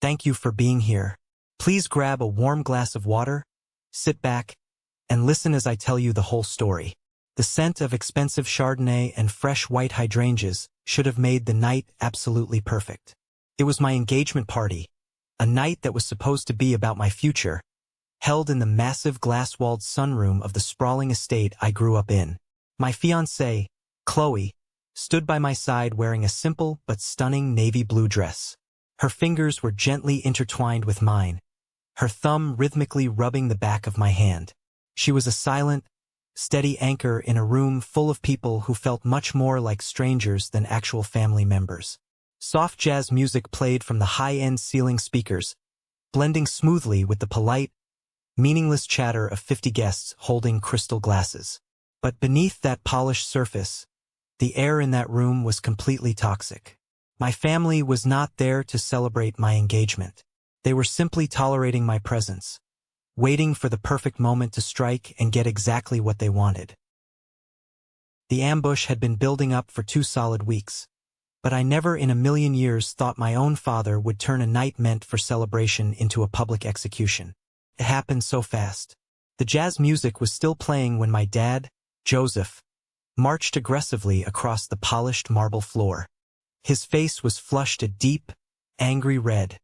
Thank you for being here. Please grab a warm glass of water, sit back, and listen as I tell you the whole story. The scent of expensive Chardonnay and fresh white hydrangeas should have made the night absolutely perfect. It was my engagement party, a night that was supposed to be about my future, held in the massive glass-walled sunroom of the sprawling estate I grew up in. My fiancée, Chloe, stood by my side wearing a simple but stunning navy blue dress. Her fingers were gently intertwined with mine, her thumb rhythmically rubbing the back of my hand. She was a silent, steady anchor in a room full of people who felt much more like strangers than actual family members. Soft jazz music played from the high-end ceiling speakers, blending smoothly with the polite, meaningless chatter of 50 guests holding crystal glasses. But beneath that polished surface, the air in that room was completely toxic. My family was not there to celebrate my engagement. They were simply tolerating my presence, waiting for the perfect moment to strike and get exactly what they wanted. The ambush had been building up for 2 solid weeks, but I never in a million years thought my own father would turn a night meant for celebration into a public execution. It happened so fast. The jazz music was still playing when my dad, Joseph, marched aggressively across the polished marble floor. His face was flushed a deep, angry red,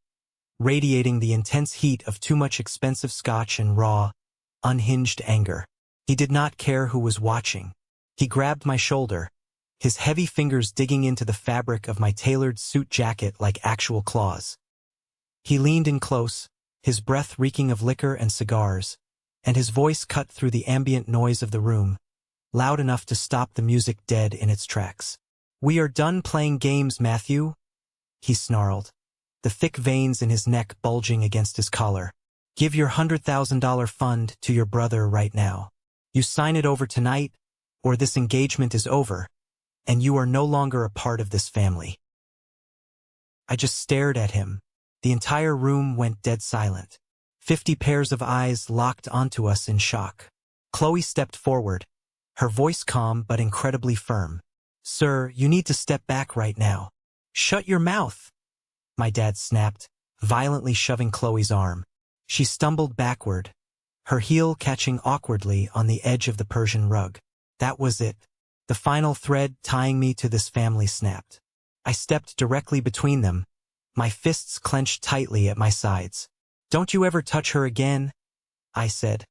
radiating the intense heat of too much expensive scotch and raw, unhinged anger. He did not care who was watching. He grabbed my shoulder, his heavy fingers digging into the fabric of my tailored suit jacket like actual claws. He leaned in close, his breath reeking of liquor and cigars, and his voice cut through the ambient noise of the room, loud enough to stop the music dead in its tracks. "We are done playing games, Matthew," he snarled, the thick veins in his neck bulging against his collar. "Give your $100,000 fund to your brother right now. You sign it over tonight, or this engagement is over, and you are no longer a part of this family." I just stared at him. The entire room went dead silent. 50 pairs of eyes locked onto us in shock. Chloe stepped forward, her voice calm but incredibly firm. "Sir, you need to step back right now." "Shut your mouth," my dad snapped, violently shoving Chloe's arm. She stumbled backward, her heel catching awkwardly on the edge of the Persian rug. That was it. The final thread tying me to this family snapped. I stepped directly between them, my fists clenched tightly at my sides. "Don't you ever touch her again," I said,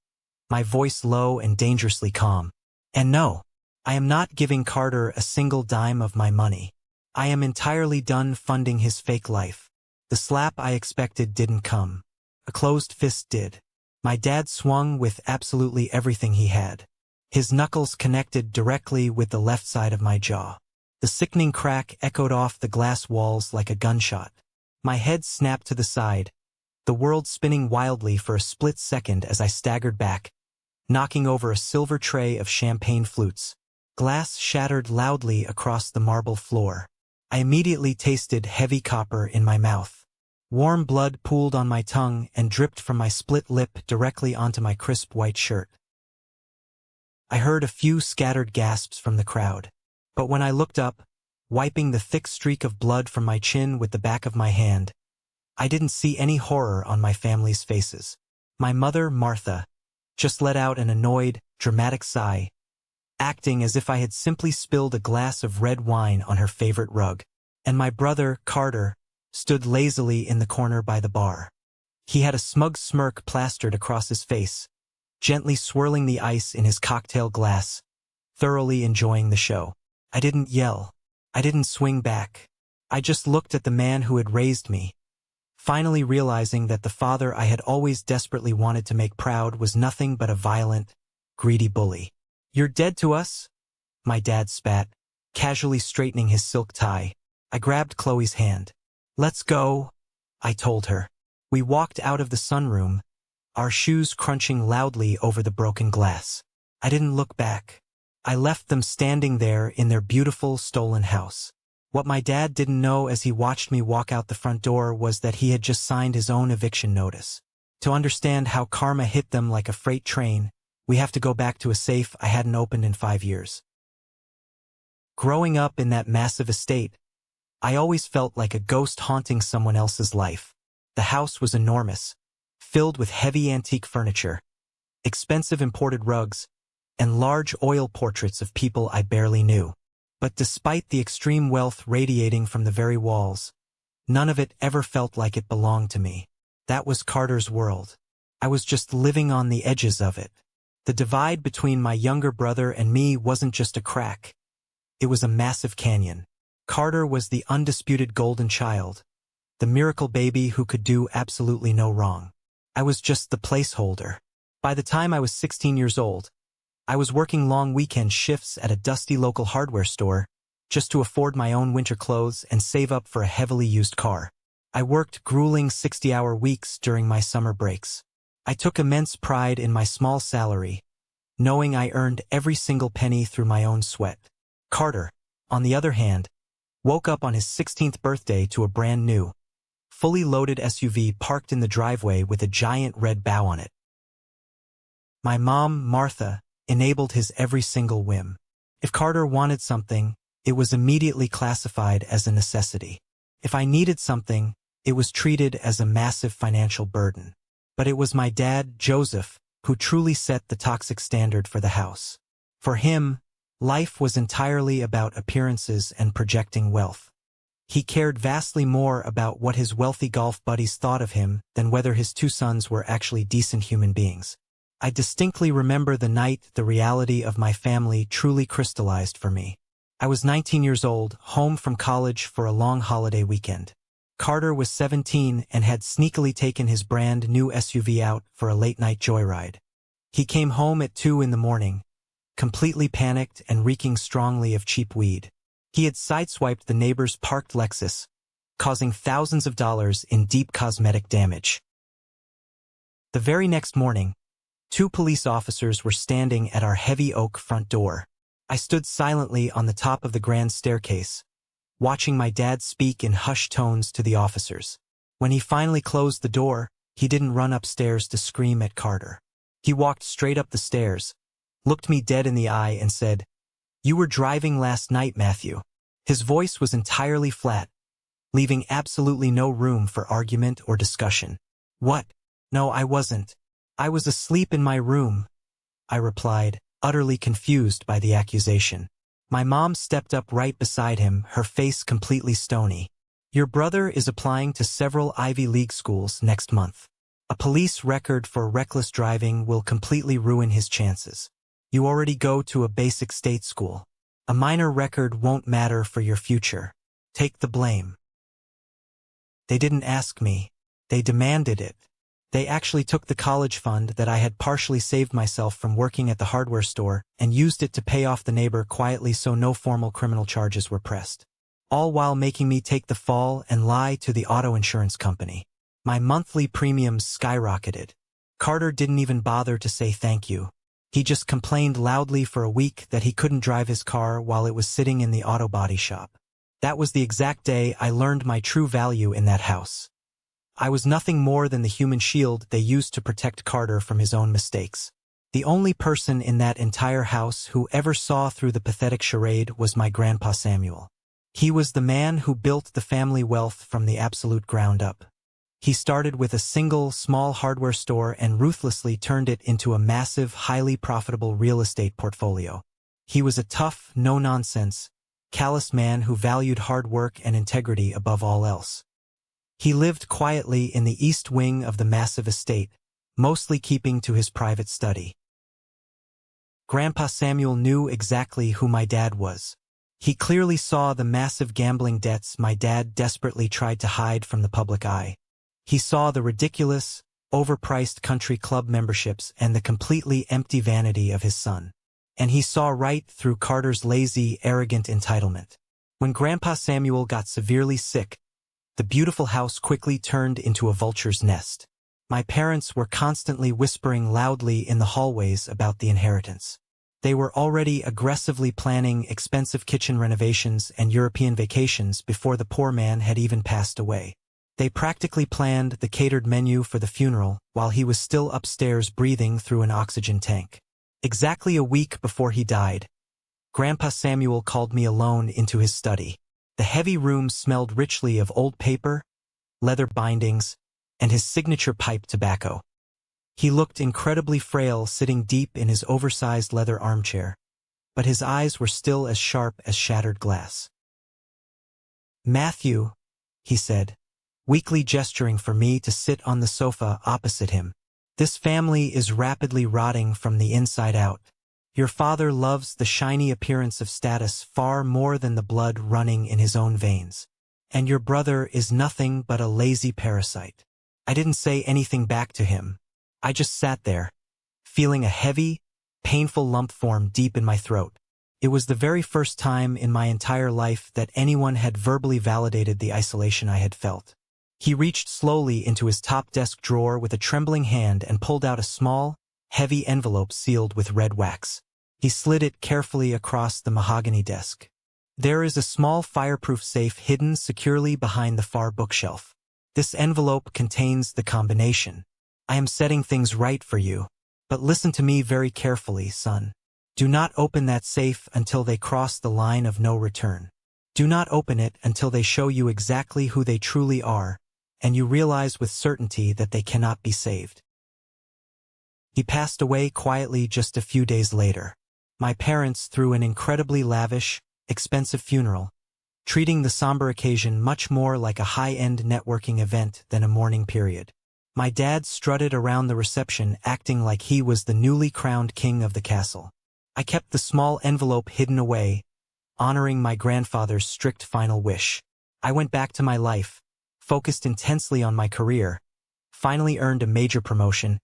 my voice low and dangerously calm. "And no, I am not giving Carter a single dime of my money. I am entirely done funding his fake life." The slap I expected didn't come. A closed fist did. My dad swung with absolutely everything he had. His knuckles connected directly with the left side of my jaw. The sickening crack echoed off the glass walls like a gunshot. My head snapped to the side, the world spinning wildly for a split second as I staggered back, knocking over a silver tray of champagne flutes. Glass shattered loudly across the marble floor. I immediately tasted heavy copper in my mouth. Warm blood pooled on my tongue and dripped from my split lip directly onto my crisp white shirt. I heard a few scattered gasps from the crowd, but when I looked up, wiping the thick streak of blood from my chin with the back of my hand, I didn't see any horror on my family's faces. My mother, Martha, just let out an annoyed, dramatic sigh, acting as if I had simply spilled a glass of red wine on her favorite rug. And my brother, Carter, stood lazily in the corner by the bar. He had a smug smirk plastered across his face, gently swirling the ice in his cocktail glass, thoroughly enjoying the show. I didn't yell. I didn't swing back. I just looked at the man who had raised me, finally realizing that the father I had always desperately wanted to make proud was nothing but a violent, greedy bully. "You're dead to us," my dad spat, casually straightening his silk tie. I grabbed Chloe's hand. "Let's go," I told her. We walked out of the sunroom, our shoes crunching loudly over the broken glass. I didn't look back. I left them standing there in their beautiful stolen house. What my dad didn't know as he watched me walk out the front door was that he had just signed his own eviction notice. To understand how karma hit them like a freight train, we have to go back to a safe I hadn't opened in 5 years. Growing up in that massive estate, I always felt like a ghost haunting someone else's life. The house was enormous, filled with heavy antique furniture, expensive imported rugs, and large oil portraits of people I barely knew. But despite the extreme wealth radiating from the very walls, none of it ever felt like it belonged to me. That was Carter's world. I was just living on the edges of it. The divide between my younger brother and me wasn't just a crack. It was a massive canyon. Carter was the undisputed golden child, the miracle baby who could do absolutely no wrong. I was just the placeholder. By the time I was 16 years old, I was working long weekend shifts at a dusty local hardware store just to afford my own winter clothes and save up for a heavily used car. I worked grueling 60-hour weeks during my summer breaks. I took immense pride in my small salary, knowing I earned every single penny through my own sweat. Carter, on the other hand, woke up on his 16th birthday to a brand new, fully loaded SUV parked in the driveway with a giant red bow on it. My mom, Martha, enabled his every single whim. If Carter wanted something, it was immediately classified as a necessity. If I needed something, it was treated as a massive financial burden. But it was my dad, Joseph, who truly set the toxic standard for the house. For him, life was entirely about appearances and projecting wealth. He cared vastly more about what his wealthy golf buddies thought of him than whether his two sons were actually decent human beings. I distinctly remember the night the reality of my family truly crystallized for me. I was 19 years old, home from college for a long holiday weekend. Carter was 17 and had sneakily taken his brand new SUV out for a late-night joyride. He came home at 2 in the morning, completely panicked and reeking strongly of cheap weed. He had sideswiped the neighbor's parked Lexus, causing thousands of dollars in deep cosmetic damage. The very next morning, 2 police officers were standing at our heavy oak front door. I stood silently on the top of the grand staircase, watching my dad speak in hushed tones to the officers. When he finally closed the door, he didn't run upstairs to scream at Carter. He walked straight up the stairs, looked me dead in the eye and said, "You were driving last night, Matthew." His voice was entirely flat, leaving absolutely no room for argument or discussion. "What? No, I wasn't. I was asleep in my room," I replied, utterly confused by the accusation. My mom stepped up right beside him, her face completely stony. "Your brother is applying to several Ivy League schools next month. A police record for reckless driving will completely ruin his chances. You already go to a basic state school. A minor record won't matter for your future. Take the blame." They didn't ask me. They demanded it. They actually took the college fund that I had partially saved myself from working at the hardware store and used it to pay off the neighbor quietly so no formal criminal charges were pressed. All while making me take the fall and lie to the auto insurance company. My monthly premiums skyrocketed. Carter didn't even bother to say thank you. He just complained loudly for a week that he couldn't drive his car while it was sitting in the auto body shop. That was the exact day I learned my true value in that house. I was nothing more than the human shield they used to protect Carter from his own mistakes. The only person in that entire house who ever saw through the pathetic charade was my grandpa Samuel. He was the man who built the family wealth from the absolute ground up. He started with a single, small hardware store and ruthlessly turned it into a massive, highly profitable real estate portfolio. He was a tough, no-nonsense, callous man who valued hard work and integrity above all else. He lived quietly in the east wing of the massive estate, mostly keeping to his private study. Grandpa Samuel knew exactly who my dad was. He clearly saw the massive gambling debts my dad desperately tried to hide from the public eye. He saw the ridiculous, overpriced country club memberships and the completely empty vanity of his son. And he saw right through Carter's lazy, arrogant entitlement. When Grandpa Samuel got severely sick, the beautiful house quickly turned into a vulture's nest. My parents were constantly whispering loudly in the hallways about the inheritance. They were already aggressively planning expensive kitchen renovations and European vacations before the poor man had even passed away. They practically planned the catered menu for the funeral while he was still upstairs breathing through an oxygen tank. Exactly a week before he died, Grandpa Samuel called me alone into his study. The heavy room smelled richly of old paper, leather bindings, and his signature pipe tobacco. He looked incredibly frail sitting deep in his oversized leather armchair, but his eyes were still as sharp as shattered glass. "Matthew," he said, weakly gesturing for me to sit on the sofa opposite him. "This family is rapidly rotting from the inside out. Your father loves the shiny appearance of status far more than the blood running in his own veins. And your brother is nothing but a lazy parasite." I didn't say anything back to him. I just sat there, feeling a heavy, painful lump form deep in my throat. It was the very first time in my entire life that anyone had verbally validated the isolation I had felt. He reached slowly into his top desk drawer with a trembling hand and pulled out a small, heavy envelope sealed with red wax. He slid it carefully across the mahogany desk. "There is a small fireproof safe hidden securely behind the far bookshelf. This envelope contains the combination. I am setting things right for you. But listen to me very carefully, son. Do not open that safe until they cross the line of no return. Do not open it until they show you exactly who they truly are, and you realize with certainty that they cannot be saved." He passed away quietly just a few days later. My parents threw an incredibly lavish, expensive funeral, treating the somber occasion much more like a high-end networking event than a mourning period. My dad strutted around the reception acting like he was the newly crowned king of the castle. I kept the small envelope hidden away, honoring my grandfather's strict final wish. I went back to my life, focused intensely on my career, finally earned a major promotion,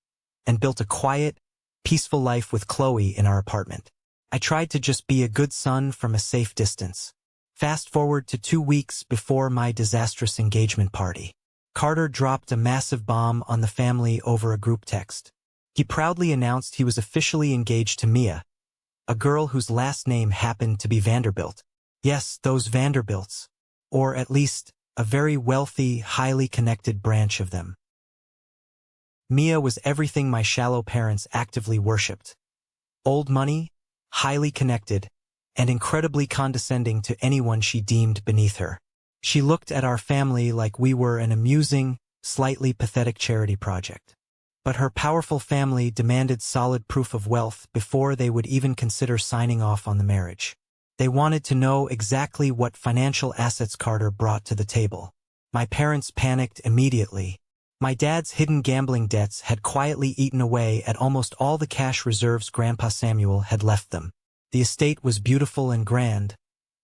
and built a quiet, peaceful life with Chloe in our apartment. I tried to just be a good son from a safe distance. Fast forward to 2 weeks before my disastrous engagement party. Carter dropped a massive bomb on the family over a group text. He proudly announced he was officially engaged to Mia, a girl whose last name happened to be Vanderbilt. Yes, those Vanderbilts. Or at least, a very wealthy, highly connected branch of them. Mia was everything my shallow parents actively worshipped. Old money, highly connected, and incredibly condescending to anyone she deemed beneath her. She looked at our family like we were an amusing, slightly pathetic charity project. But her powerful family demanded solid proof of wealth before they would even consider signing off on the marriage. They wanted to know exactly what financial assets Carter brought to the table. My parents panicked immediately. My dad's hidden gambling debts had quietly eaten away at almost all the cash reserves Grandpa Samuel had left them. The estate was beautiful and grand,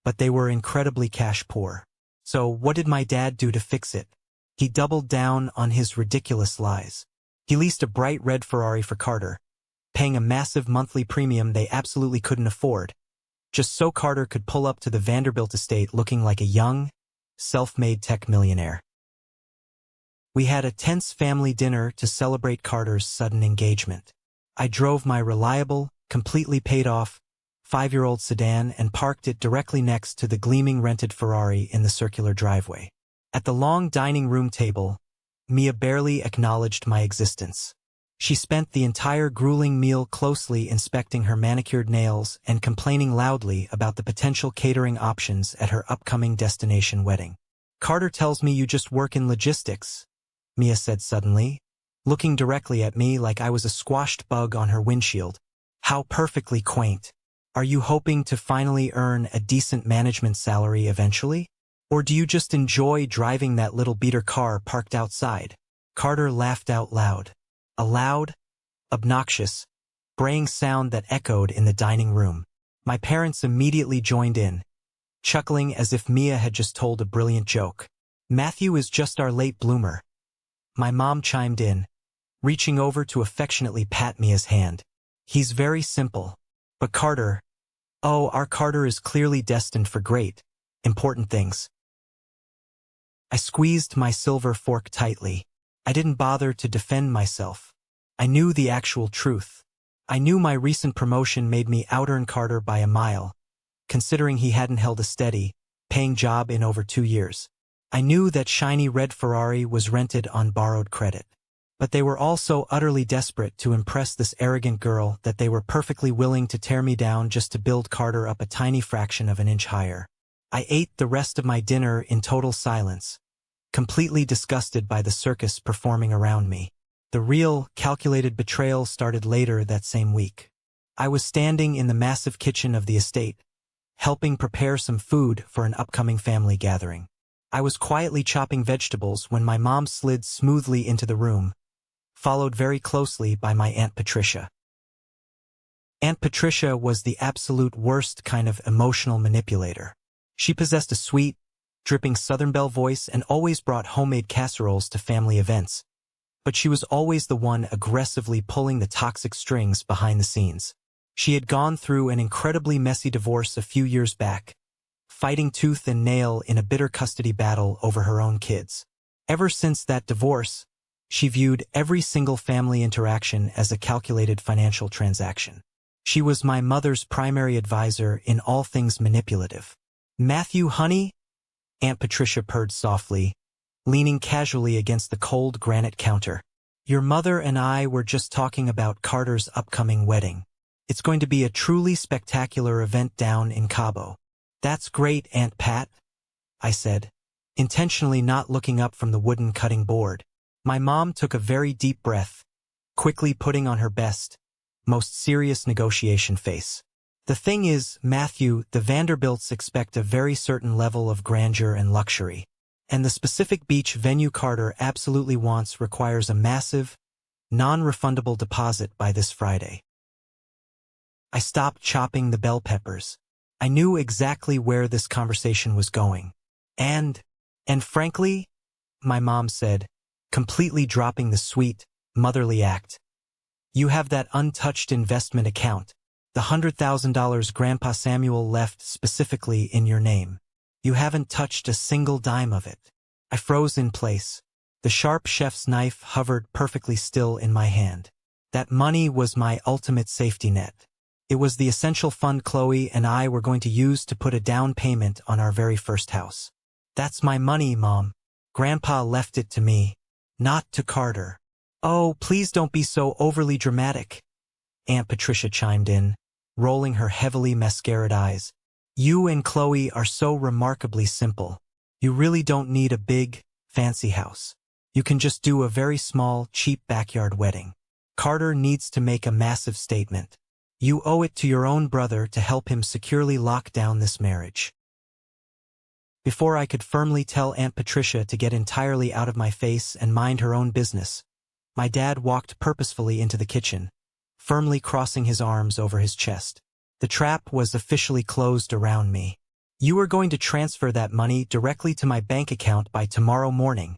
but they were incredibly cash poor. So what did my dad do to fix it? He doubled down on his ridiculous lies. He leased a bright red Ferrari for Carter, paying a massive monthly premium they absolutely couldn't afford, just so Carter could pull up to the Vanderbilt estate looking like a young, self-made tech millionaire. We had a tense family dinner to celebrate Carter's sudden engagement. I drove my reliable, completely paid-off, 5-year-old sedan and parked it directly next to the gleaming rented Ferrari in the circular driveway. At the long dining room table, Mia barely acknowledged my existence. She spent the entire grueling meal closely inspecting her manicured nails and complaining loudly about the potential catering options at her upcoming destination wedding. "Carter tells me you just work in logistics," Mia said suddenly, looking directly at me like I was a squashed bug on her windshield. "How perfectly quaint. Are you hoping to finally earn a decent management salary eventually? Or do you just enjoy driving that little beater car parked outside?" Carter laughed out loud. A loud, obnoxious, braying sound that echoed in the dining room. My parents immediately joined in, chuckling as if Mia had just told a brilliant joke. "Matthew is just our late bloomer." My mom chimed in, reaching over to affectionately pat Mia's hand. "He's very simple. But Carter, oh, our Carter is clearly destined for great, important things." I squeezed my silver fork tightly. I didn't bother to defend myself. I knew the actual truth. I knew my recent promotion made me out-earn Carter by a mile, considering he hadn't held a steady, paying job in over 2 years. I knew that shiny red Ferrari was rented on borrowed credit. But they were all so utterly desperate to impress this arrogant girl that they were perfectly willing to tear me down just to build Carter up a tiny fraction of an inch higher. I ate the rest of my dinner in total silence, completely disgusted by the circus performing around me. The real, calculated betrayal started later that same week. I was standing in the massive kitchen of the estate, helping prepare some food for an upcoming family gathering. I was quietly chopping vegetables when my mom slid smoothly into the room, followed very closely by my Aunt Patricia. Aunt Patricia was the absolute worst kind of emotional manipulator. She possessed a sweet, dripping Southern Belle voice and always brought homemade casseroles to family events. But she was always the one aggressively pulling the toxic strings behind the scenes. She had gone through an incredibly messy divorce a few years back, fighting tooth and nail in a bitter custody battle over her own kids. Ever since that divorce, she viewed every single family interaction as a calculated financial transaction. She was my mother's primary advisor in all things manipulative. "Matthew, honey?" Aunt Patricia purred softly, leaning casually against the cold granite counter. "Your mother and I were just talking about Carter's upcoming wedding. It's going to be a truly spectacular event down in Cabo." "That's great, Aunt Pat," I said, intentionally not looking up from the wooden cutting board. My mom took a very deep breath, quickly putting on her best, most serious negotiation face. "The thing is, Matthew, the Vanderbilts expect a very certain level of grandeur and luxury. And the specific beach venue Carter absolutely wants requires a massive, non-refundable deposit by this Friday." I stopped chopping the bell peppers. I knew exactly where this conversation was going. And frankly, my mom said, completely dropping the sweet, motherly act, "you have that untouched investment account, the $100,000 Grandpa Samuel left specifically in your name. You haven't touched a single dime of it." I froze in place. The sharp chef's knife hovered perfectly still in my hand. That money was my ultimate safety net. It was the essential fund Chloe and I were going to use to put a down payment on our very first house. "That's my money, Mom. Grandpa left it to me, not to Carter." "Oh, please don't be so overly dramatic," Aunt Patricia chimed in, rolling her heavily mascaraed eyes. "You and Chloe are so remarkably simple. You really don't need a big, fancy house. You can just do a very small, cheap backyard wedding. Carter needs to make a massive statement. You owe it to your own brother to help him securely lock down this marriage." Before I could firmly tell Aunt Patricia to get entirely out of my face and mind her own business, my dad walked purposefully into the kitchen, firmly crossing his arms over his chest. The trap was officially closed around me. "You are going to transfer that money directly to my bank account by tomorrow morning,"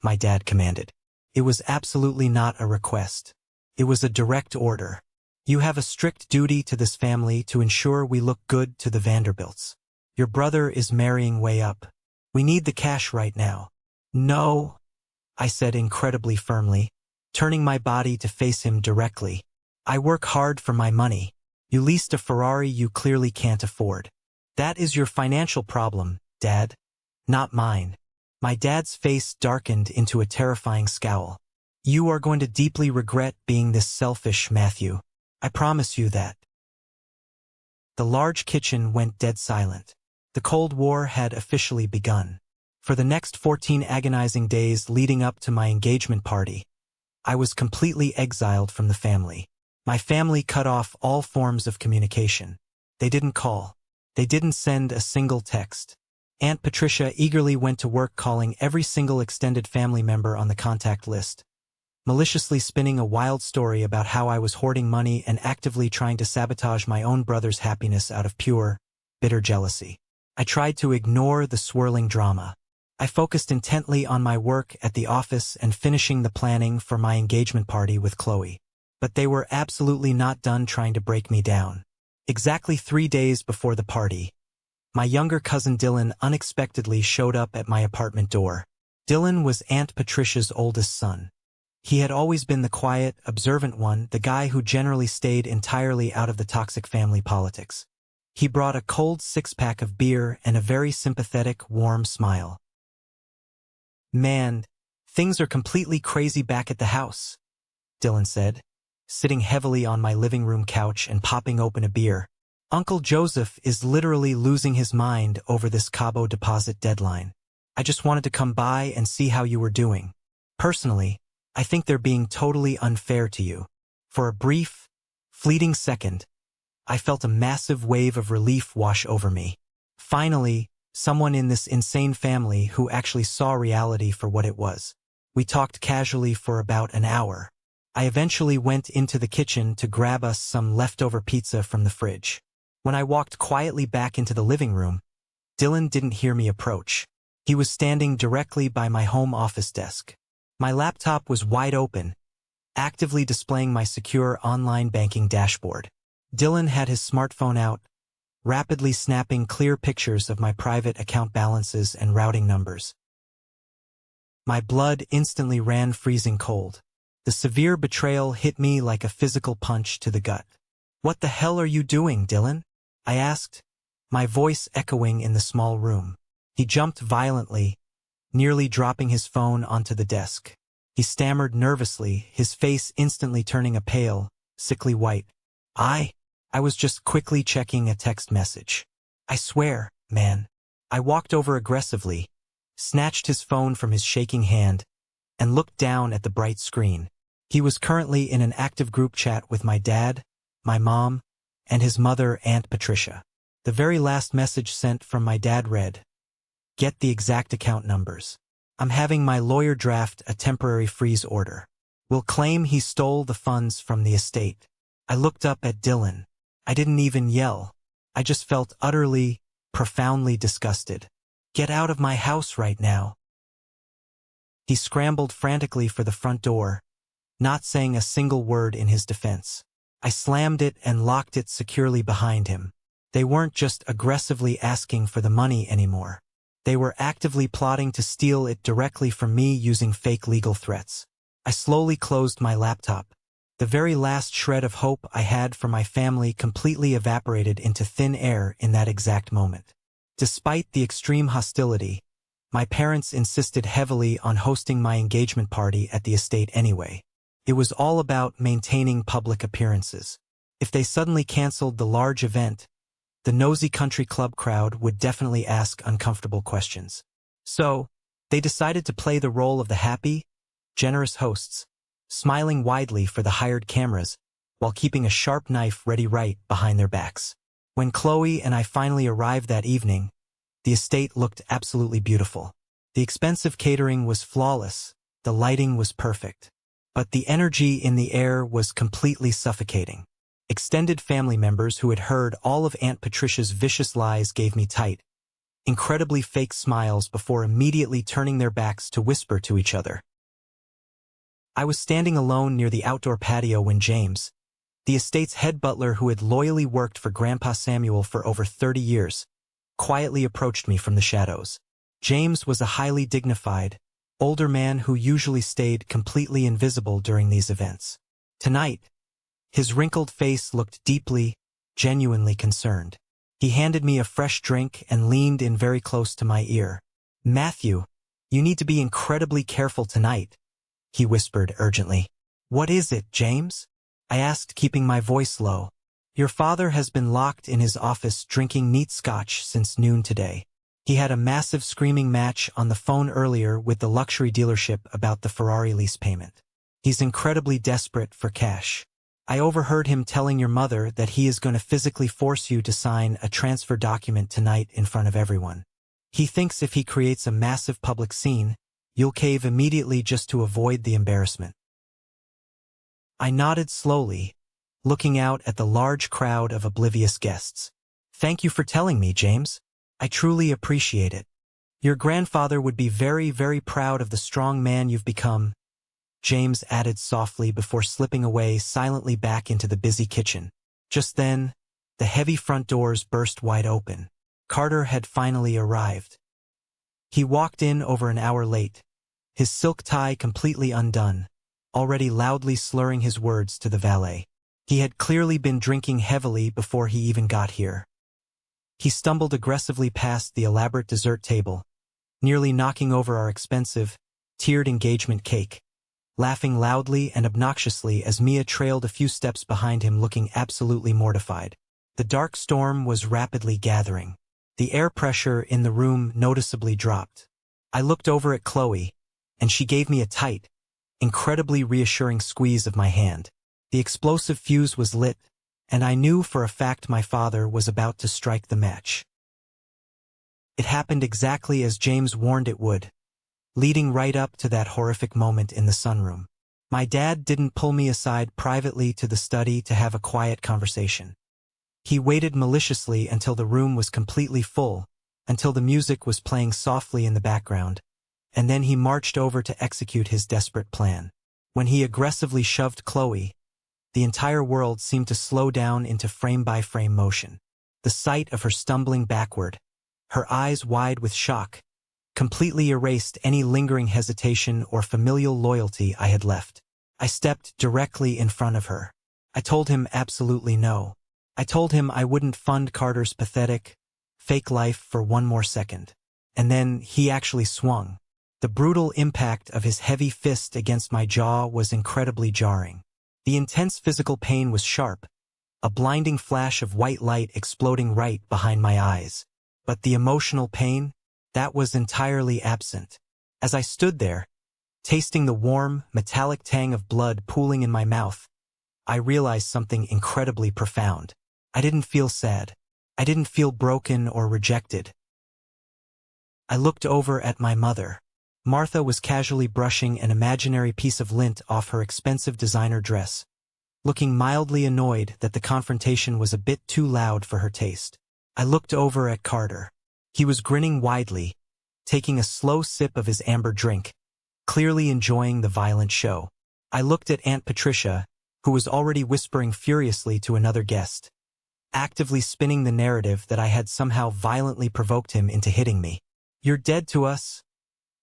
my dad commanded. It was absolutely not a request. It was a direct order. "You have a strict duty to this family to ensure we look good to the Vanderbilts. Your brother is marrying way up. We need the cash right now." "No," I said incredibly firmly, turning my body to face him directly. "I work hard for my money. You leased a Ferrari you clearly can't afford. That is your financial problem, Dad, not mine." My dad's face darkened into a terrifying scowl. "You are going to deeply regret being this selfish, Matthew. I promise you that." The large kitchen went dead silent. The Cold War had officially begun. For the next 14 agonizing days leading up to my engagement party, I was completely exiled from the family. My family cut off all forms of communication. They didn't call. They didn't send a single text. Aunt Patricia eagerly went to work calling every single extended family member on the contact list, maliciously spinning a wild story about how I was hoarding money and actively trying to sabotage my own brother's happiness out of pure, bitter jealousy. I tried to ignore the swirling drama. I focused intently on my work at the office and finishing the planning for my engagement party with Chloe. But they were absolutely not done trying to break me down. Exactly 3 days before the party, my younger cousin Dylan unexpectedly showed up at my apartment door. Dylan was Aunt Patricia's oldest son. He had always been the quiet, observant one, the guy who generally stayed entirely out of the toxic family politics. He brought a cold 6-pack of beer and a very sympathetic, warm smile. "Man, things are completely crazy back at the house," Dylan said, sitting heavily on my living room couch and popping open a beer. "Uncle Joseph is literally losing his mind over this Cabo deposit deadline. I just wanted to come by and see how you were doing. Personally, I think they're being totally unfair to you." For a brief, fleeting second, I felt a massive wave of relief wash over me. Finally, someone in this insane family who actually saw reality for what it was. We talked casually for about an hour. I eventually went into the kitchen to grab us some leftover pizza from the fridge. When I walked quietly back into the living room, Dylan didn't hear me approach. He was standing directly by my home office desk. My laptop was wide open, actively displaying my secure online banking dashboard. Dylan had his smartphone out, rapidly snapping clear pictures of my private account balances and routing numbers. My blood instantly ran freezing cold. The severe betrayal hit me like a physical punch to the gut. "What the hell are you doing, Dylan?" I asked, my voice echoing in the small room. He jumped violently, nearly dropping his phone onto the desk. He stammered nervously, his face instantly turning a pale, sickly white. I was just quickly checking a text message. "I swear, man." I walked over aggressively, snatched his phone from his shaking hand, and looked down at the bright screen. He was currently in an active group chat with my dad, my mom, and his mother, Aunt Patricia. The very last message sent from my dad read, "Get the exact account numbers. I'm having my lawyer draft a temporary freeze order. Will claim he stole the funds from the estate." I looked up at Dylan. I didn't even yell. I just felt utterly, profoundly disgusted. "Get out of my house right now." He scrambled frantically for the front door, not saying a single word in his defense. I slammed it and locked it securely behind him. They weren't just aggressively asking for the money anymore. They were actively plotting to steal it directly from me using fake legal threats. I slowly closed my laptop. The very last shred of hope I had for my family completely evaporated into thin air in that exact moment. Despite the extreme hostility, my parents insisted heavily on hosting my engagement party at the estate anyway. It was all about maintaining public appearances. If they suddenly canceled the large event, the nosy country club crowd would definitely ask uncomfortable questions. So, they decided to play the role of the happy, generous hosts, smiling widely for the hired cameras while keeping a sharp knife ready right behind their backs. When Chloe and I finally arrived that evening, the estate looked absolutely beautiful. The expensive catering was flawless, the lighting was perfect. But the energy in the air was completely suffocating. Extended family members who had heard all of Aunt Patricia's vicious lies gave me tight, incredibly fake smiles before immediately turning their backs to whisper to each other. I was standing alone near the outdoor patio when James, the estate's head butler who had loyally worked for Grandpa Samuel for over 30 years, quietly approached me from the shadows. James was a highly dignified, older man who usually stayed completely invisible during these events. Tonight, his wrinkled face looked deeply, genuinely concerned. He handed me a fresh drink and leaned in very close to my ear. "Matthew, you need to be incredibly careful tonight," he whispered urgently. "What is it, James?" I asked, keeping my voice low. "Your father has been locked in his office drinking neat scotch since noon today. He had a massive screaming match on the phone earlier with the luxury dealership about the Ferrari lease payment. He's incredibly desperate for cash. I overheard him telling your mother that he is going to physically force you to sign a transfer document tonight in front of everyone. He thinks if he creates a massive public scene, you'll cave immediately just to avoid the embarrassment." I nodded slowly, looking out at the large crowd of oblivious guests. "Thank you for telling me, James. I truly appreciate it. Your grandfather would be very, very proud of the strong man you've become," James added softly before slipping away silently back into the busy kitchen. Just then, the heavy front doors burst wide open. Carter had finally arrived. He walked in over an hour late, his silk tie completely undone, already loudly slurring his words to the valet. He had clearly been drinking heavily before he even got here. He stumbled aggressively past the elaborate dessert table, nearly knocking over our expensive, tiered engagement cake, laughing loudly and obnoxiously as Mia trailed a few steps behind him looking absolutely mortified. The dark storm was rapidly gathering. The air pressure in the room noticeably dropped. I looked over at Chloe, and she gave me a tight, incredibly reassuring squeeze of my hand. The explosive fuse was lit, and I knew for a fact my father was about to strike the match. It happened exactly as James warned it would, leading right up to that horrific moment in the sunroom. My dad didn't pull me aside privately to the study to have a quiet conversation. He waited maliciously until the room was completely full, until the music was playing softly in the background, and then he marched over to execute his desperate plan. When he aggressively shoved Chloe, the entire world seemed to slow down into frame-by-frame motion. The sight of her stumbling backward, her eyes wide with shock, completely erased any lingering hesitation or familial loyalty I had left. I stepped directly in front of her. I told him absolutely no. I told him I wouldn't fund Carter's pathetic, fake life for one more second. And then he actually swung. The brutal impact of his heavy fist against my jaw was incredibly jarring. The intense physical pain was sharp, a blinding flash of white light exploding right behind my eyes. But the emotional pain, that was entirely absent. As I stood there, tasting the warm, metallic tang of blood pooling in my mouth, I realized something incredibly profound. I didn't feel sad. I didn't feel broken or rejected. I looked over at my mother. Martha was casually brushing an imaginary piece of lint off her expensive designer dress, looking mildly annoyed that the confrontation was a bit too loud for her taste. I looked over at Carter. He was grinning widely, taking a slow sip of his amber drink, clearly enjoying the violent show. I looked at Aunt Patricia, who was already whispering furiously to another guest, actively spinning the narrative that I had somehow violently provoked him into hitting me. "You're dead to us?"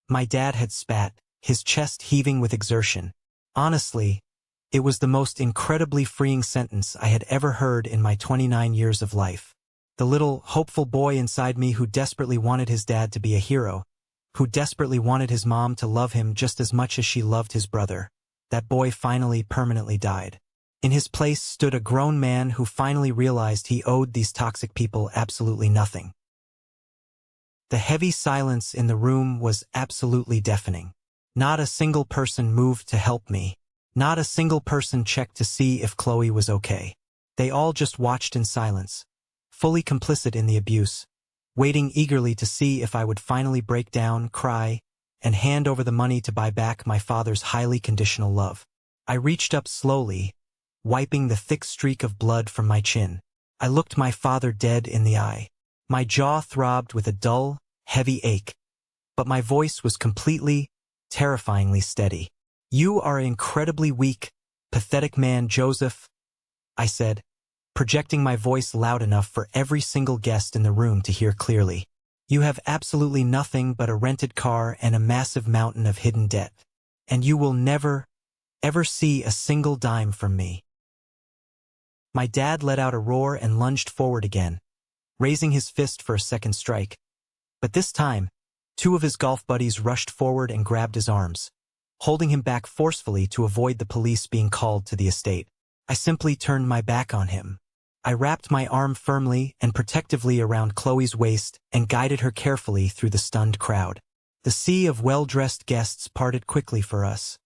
My dad had spat, his chest heaving with exertion. Honestly, it was the most incredibly freeing sentence I had ever heard in my 29 years of life. The little, hopeful boy inside me who desperately wanted his dad to be a hero, who desperately wanted his mom to love him just as much as she loved his brother, that boy finally permanently died. In his place stood a grown man who finally realized he owed these toxic people absolutely nothing. The heavy silence in the room was absolutely deafening. Not a single person moved to help me. Not a single person checked to see if Chloe was okay. They all just watched in silence, fully complicit in the abuse, waiting eagerly to see if I would finally break down, cry, and hand over the money to buy back my father's highly conditional love. I reached up slowly, wiping the thick streak of blood from my chin. I looked my father dead in the eye. My jaw throbbed with a dull, heavy ache, but my voice was completely, terrifyingly steady. "You are an incredibly weak, pathetic man, Joseph," I said, projecting my voice loud enough for every single guest in the room to hear clearly. "You have absolutely nothing but a rented car and a massive mountain of hidden debt. And you will never, ever see a single dime from me." My dad let out a roar and lunged forward again, raising his fist for a second strike. But this time, two of his golf buddies rushed forward and grabbed his arms, holding him back forcefully to avoid the police being called to the estate. I simply turned my back on him. I wrapped my arm firmly and protectively around Chloe's waist and guided her carefully through the stunned crowd. The sea of well-dressed guests parted quickly for us,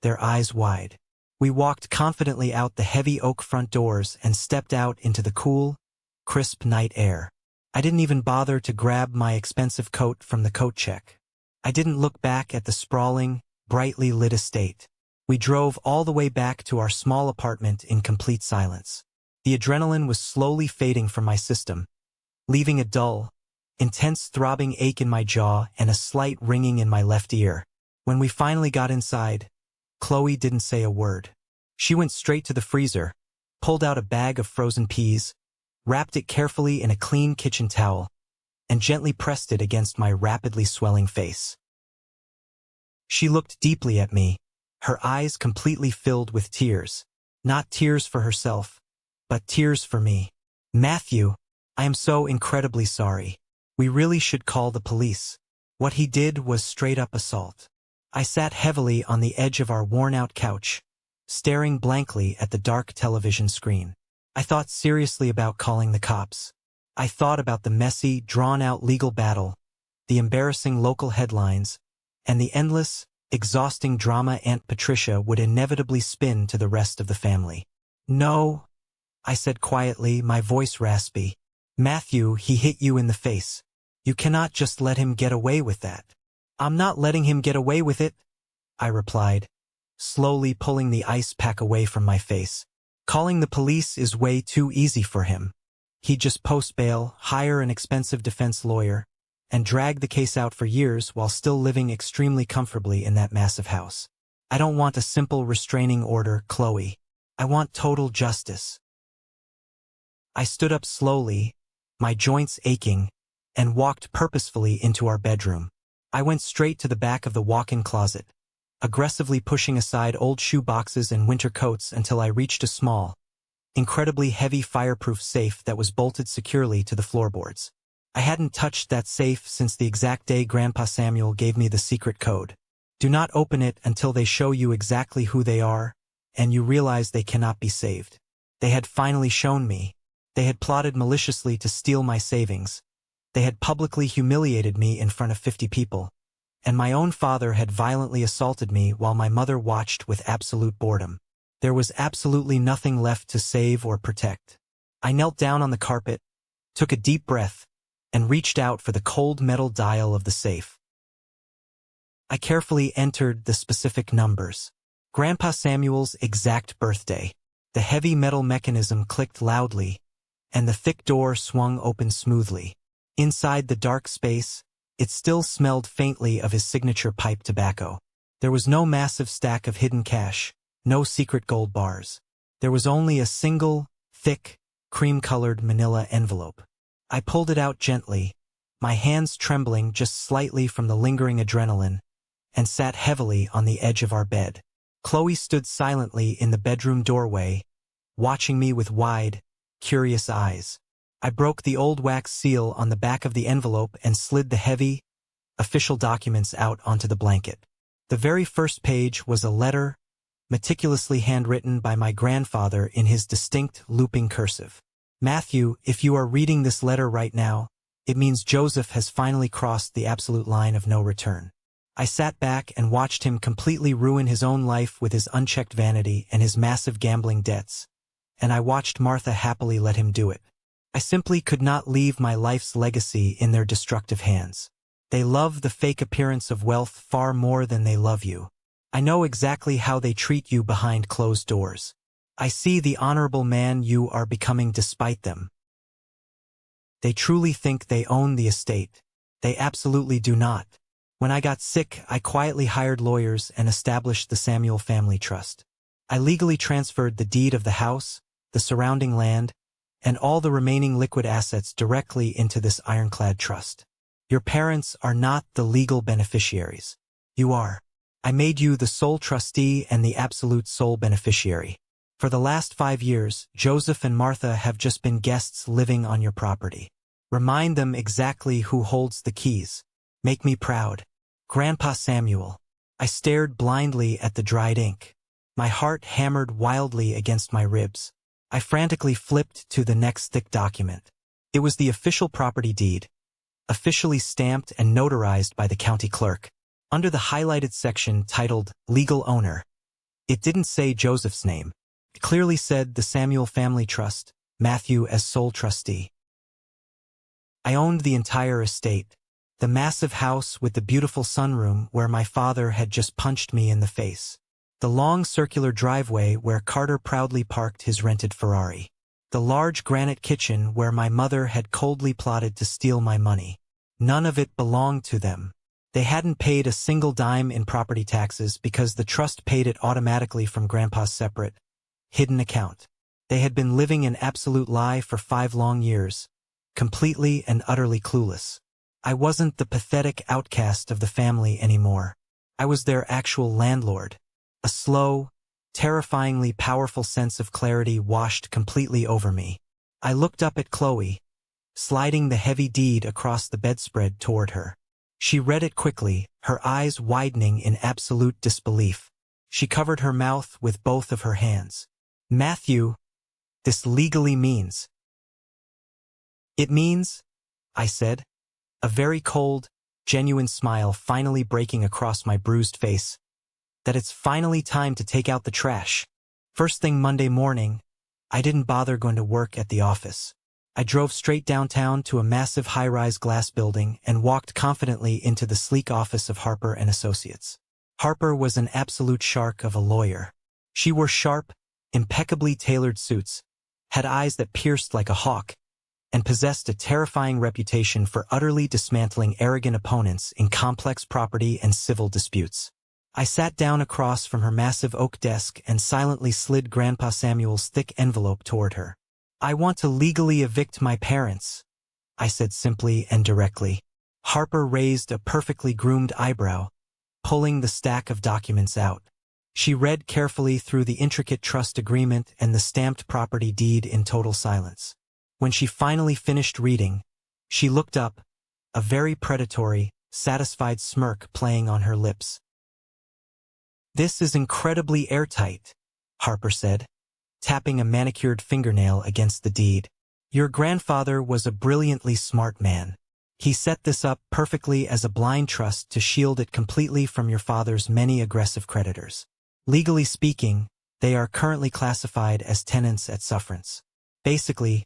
their eyes wide. We walked confidently out the heavy oak front doors and stepped out into the cool, crisp night air. I didn't even bother to grab my expensive coat from the coat check. I didn't look back at the sprawling, brightly lit estate. We drove all the way back to our small apartment in complete silence. The adrenaline was slowly fading from my system, leaving a dull, intense throbbing ache in my jaw and a slight ringing in my left ear. When we finally got inside, Chloe didn't say a word. She went straight to the freezer, pulled out a bag of frozen peas, wrapped it carefully in a clean kitchen towel, and gently pressed it against my rapidly swelling face. She looked deeply at me, her eyes completely filled with tears. Not tears for herself, but tears for me. "Matthew, I am so incredibly sorry. We really should call the police. What he did was straight-up assault." I sat heavily on the edge of our worn-out couch, staring blankly at the dark television screen. I thought seriously about calling the cops. I thought about the messy, drawn-out legal battle, the embarrassing local headlines, and the endless, exhausting drama Aunt Patricia would inevitably spin to the rest of the family. "No," I said quietly, my voice raspy. "Matthew, he hit you in the face. You cannot just let him get away with that." "I'm not letting him get away with it," I replied, slowly pulling the ice pack away from my face. "Calling the police is way too easy for him. He'd just post bail, hire an expensive defense lawyer, and drag the case out for years while still living extremely comfortably in that massive house. I don't want a simple restraining order, Chloe. I want total justice." I stood up slowly, my joints aching, and walked purposefully into our bedroom. I went straight to the back of the walk-in closet, aggressively pushing aside old shoe boxes and winter coats until I reached a small, incredibly heavy fireproof safe that was bolted securely to the floorboards. I hadn't touched that safe since the exact day Grandpa Samuel gave me the secret code. "Do not open it until they show you exactly who they are, and you realize they cannot be saved." They had finally shown me. They had plotted maliciously to steal my savings. They had publicly humiliated me in front of 50 people. And my own father had violently assaulted me while my mother watched with absolute boredom. There was absolutely nothing left to save or protect. I knelt down on the carpet, took a deep breath, and reached out for the cold metal dial of the safe. I carefully entered the specific numbers. Grandpa Samuel's exact birthday. The heavy metal mechanism clicked loudly, and the thick door swung open smoothly. Inside the dark space, it still smelled faintly of his signature pipe tobacco. There was no massive stack of hidden cash, no secret gold bars. There was only a single, thick, cream-colored manila envelope. I pulled it out gently, my hands trembling just slightly from the lingering adrenaline, and sat heavily on the edge of our bed. Chloe stood silently in the bedroom doorway, watching me with wide, curious eyes. I broke the old wax seal on the back of the envelope and slid the heavy, official documents out onto the blanket. The very first page was a letter, meticulously handwritten by my grandfather in his distinct looping cursive. "Matthew, if you are reading this letter right now, it means Joseph has finally crossed the absolute line of no return." I sat back and watched him completely ruin his own life with his unchecked vanity and his massive gambling debts, and I watched Martha happily let him do it. I simply could not leave my life's legacy in their destructive hands. They love the fake appearance of wealth far more than they love you. I know exactly how they treat you behind closed doors. I see the honorable man you are becoming despite them. They truly think they own the estate. They absolutely do not. When I got sick, I quietly hired lawyers and established the Samuel Family Trust. I legally transferred the deed of the house, the surrounding land, and all the remaining liquid assets directly into this ironclad trust. Your parents are not the legal beneficiaries. You are. I made you the sole trustee and the absolute sole beneficiary. For the last 5 years, Joseph and Martha have just been guests living on your property. Remind them exactly who holds the keys. Make me proud. Grandpa Samuel. I stared blindly at the dried ink. My heart hammered wildly against my ribs. I frantically flipped to the next thick document. It was the official property deed, officially stamped and notarized by the county clerk. Under the highlighted section titled Legal Owner, it didn't say Joseph's name. It clearly said the Samuel Family Trust, Matthew as sole trustee. I owned the entire estate, the massive house with the beautiful sunroom where my father had just punched me in the face, the long circular driveway where Carter proudly parked his rented Ferrari, the large granite kitchen where my mother had coldly plotted to steal my money. None of it belonged to them. They hadn't paid a single dime in property taxes because the trust paid it automatically from Grandpa's separate, hidden account. They had been living an absolute lie for 5 long years, completely and utterly clueless. I wasn't the pathetic outcast of the family anymore. I was their actual landlord. A slow, terrifyingly powerful sense of clarity washed completely over me. I looked up at Chloe, sliding the heavy deed across the bedspread toward her. She read it quickly, her eyes widening in absolute disbelief. She covered her mouth with both of her hands. "Matthew, this legally means—" "It means," I said, a very cold, genuine smile finally breaking across my bruised face, that it's finally time to take out the trash. First thing Monday morning, I didn't bother going to work at the office. I drove straight downtown to a massive high-rise glass building and walked confidently into the sleek office of Harper and Associates. Harper was an absolute shark of a lawyer. She wore sharp, impeccably tailored suits, had eyes that pierced like a hawk, and possessed a terrifying reputation for utterly dismantling arrogant opponents in complex property and civil disputes. I sat down across from her massive oak desk and silently slid Grandpa Samuel's thick envelope toward her. "I want to legally evict my parents," I said simply and directly. Harper raised a perfectly groomed eyebrow, pulling the stack of documents out. She read carefully through the intricate trust agreement and the stamped property deed in total silence. When she finally finished reading, she looked up, a very predatory, satisfied smirk playing on her lips. "This is incredibly airtight," Harper said, tapping a manicured fingernail against the deed. "Your grandfather was a brilliantly smart man. He set this up perfectly as a blind trust to shield it completely from your father's many aggressive creditors. Legally speaking, they are currently classified as tenants at sufferance. Basically,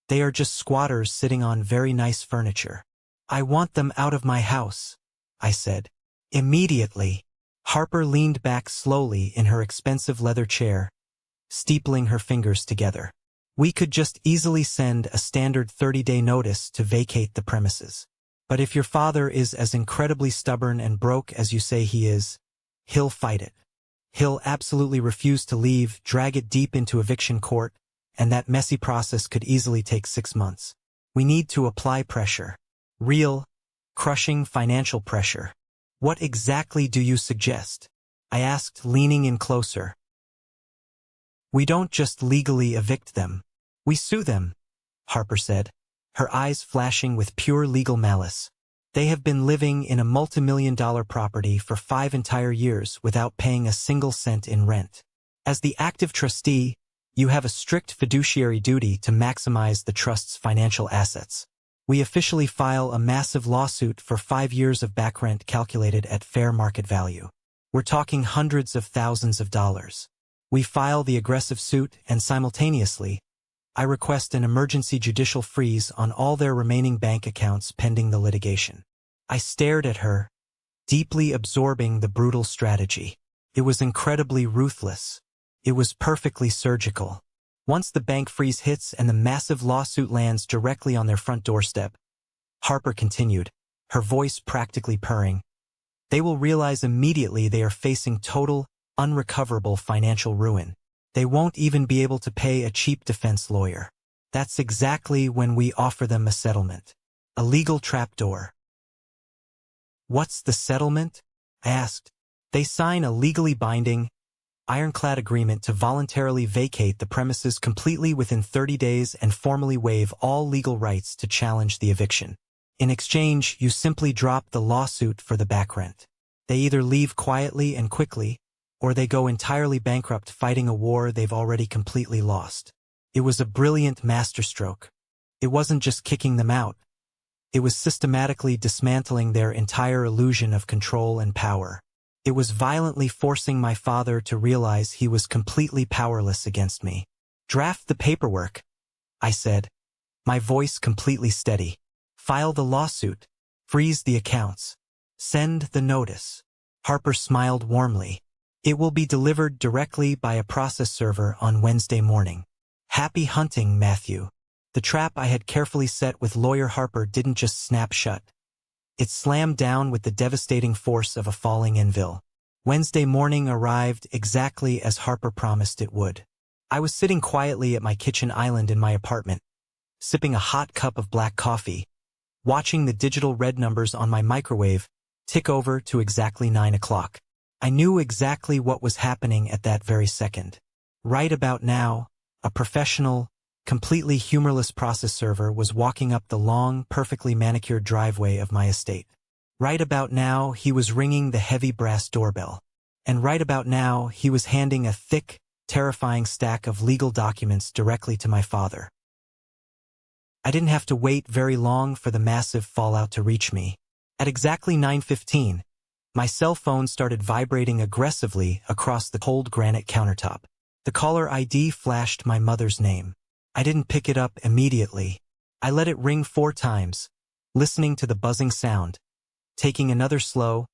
they are just squatters sitting on very nice furniture. I want them out of my house," I said. Immediately, Harper leaned back slowly in her expensive leather chair, steepling her fingers together. "We could just easily send a standard 30-day notice to vacate the premises. But if your father is as incredibly stubborn and broke as you say he is, he'll fight it. He'll absolutely refuse to leave, drag it deep into eviction court, and that messy process could easily take 6 months. We need to apply pressure. Real, crushing financial pressure." "What exactly do you suggest?" I asked, leaning in closer. "We don't just legally evict them. We sue them," Harper said, her eyes flashing with pure legal malice. "They have been living in a multi-million-dollar property for 5 entire years without paying a single cent in rent. As the active trustee, you have a strict fiduciary duty to maximize the trust's financial assets. We officially file a massive lawsuit for 5 years of back rent calculated at fair market value. We're talking hundreds of thousands of dollars. We file the aggressive suit and simultaneously, I request an emergency judicial freeze on all their remaining bank accounts pending the litigation." I stared at her, deeply absorbing the brutal strategy. It was incredibly ruthless. It was perfectly surgical. Once the bank freeze hits and the massive lawsuit lands directly on their front doorstep, Harper continued, her voice practically purring, they will realize immediately they are facing total, unrecoverable financial ruin. They won't even be able to pay a cheap defense lawyer. That's exactly when we offer them a settlement. A legal trapdoor. "What's the settlement?" I asked. "They sign a legally binding, ironclad agreement to voluntarily vacate the premises completely within 30 days and formally waive all legal rights to challenge the eviction. In exchange, you simply drop the lawsuit for the back rent. They either leave quietly and quickly, or they go entirely bankrupt fighting a war they've already completely lost." It was a brilliant masterstroke. It wasn't just kicking them out. It was systematically dismantling their entire illusion of control and power. It was violently forcing my father to realize he was completely powerless against me. "Draft the paperwork," I said, my voice completely steady. "File the lawsuit. Freeze the accounts. Send the notice." Harper smiled warmly. "It will be delivered directly by a process server on Wednesday morning. Happy hunting, Matthew." The trap I had carefully set with lawyer Harper didn't just snap shut. It slammed down with the devastating force of a falling anvil. Wednesday morning arrived exactly as Harper promised it would. I was sitting quietly at my kitchen island in my apartment, sipping a hot cup of black coffee, watching the digital red numbers on my microwave tick over to exactly 9 o'clock. I knew exactly what was happening at that very second. Right about now, a professional, completely humorless process server was walking up the long, perfectly manicured driveway of my estate. Right about now, he was ringing the heavy brass doorbell. And right about now, he was handing a thick, terrifying stack of legal documents directly to my father. I didn't have to wait very long for the massive fallout to reach me. At exactly 9:15, my cell phone started vibrating aggressively across the cold granite countertop. The caller ID flashed my mother's name. I didn't pick it up immediately. I let it ring 4 times, listening to the buzzing sound, taking another slow,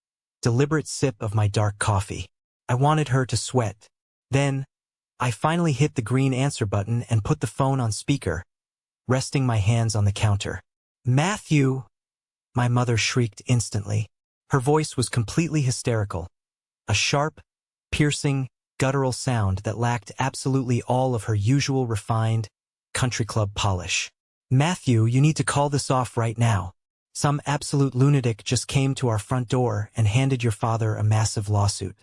deliberate sip of my dark coffee. I wanted her to sweat. Then, I finally hit the green answer button and put the phone on speaker, resting my hands on the counter. "Matthew!" My mother shrieked instantly. Her voice was completely hysterical. A sharp, piercing, guttural sound that lacked absolutely all of her usual refined, country club polish. "Matthew, you need to call this off right now. Some absolute lunatic just came to our front door and handed your father a massive lawsuit.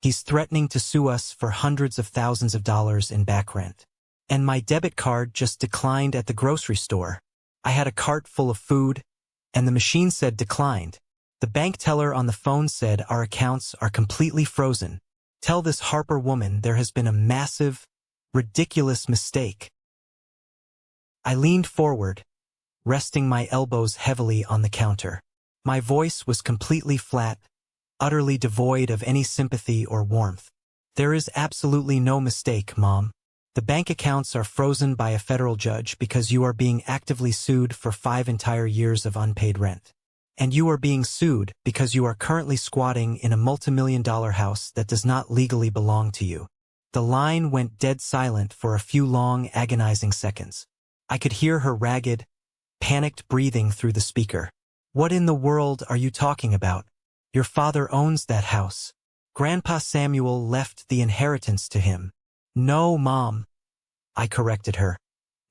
He's threatening to sue us for hundreds of thousands of dollars in back rent. And my debit card just declined at the grocery store. I had a cart full of food, and the machine said declined. The bank teller on the phone said our accounts are completely frozen. Tell this Harper woman there has been a massive, ridiculous mistake." I leaned forward, resting my elbows heavily on the counter. My voice was completely flat, utterly devoid of any sympathy or warmth. "There is absolutely no mistake, Mom. The bank accounts are frozen by a federal judge because you are being actively sued for 5 entire years of unpaid rent. And you are being sued because you are currently squatting in a multimillion-dollar house that does not legally belong to you." The line went dead silent for a few long, agonizing seconds. I could hear her ragged, panicked breathing through the speaker. "What in the world are you talking about? Your father owns that house. Grandpa Samuel left the inheritance to him." "No, Mom," I corrected her,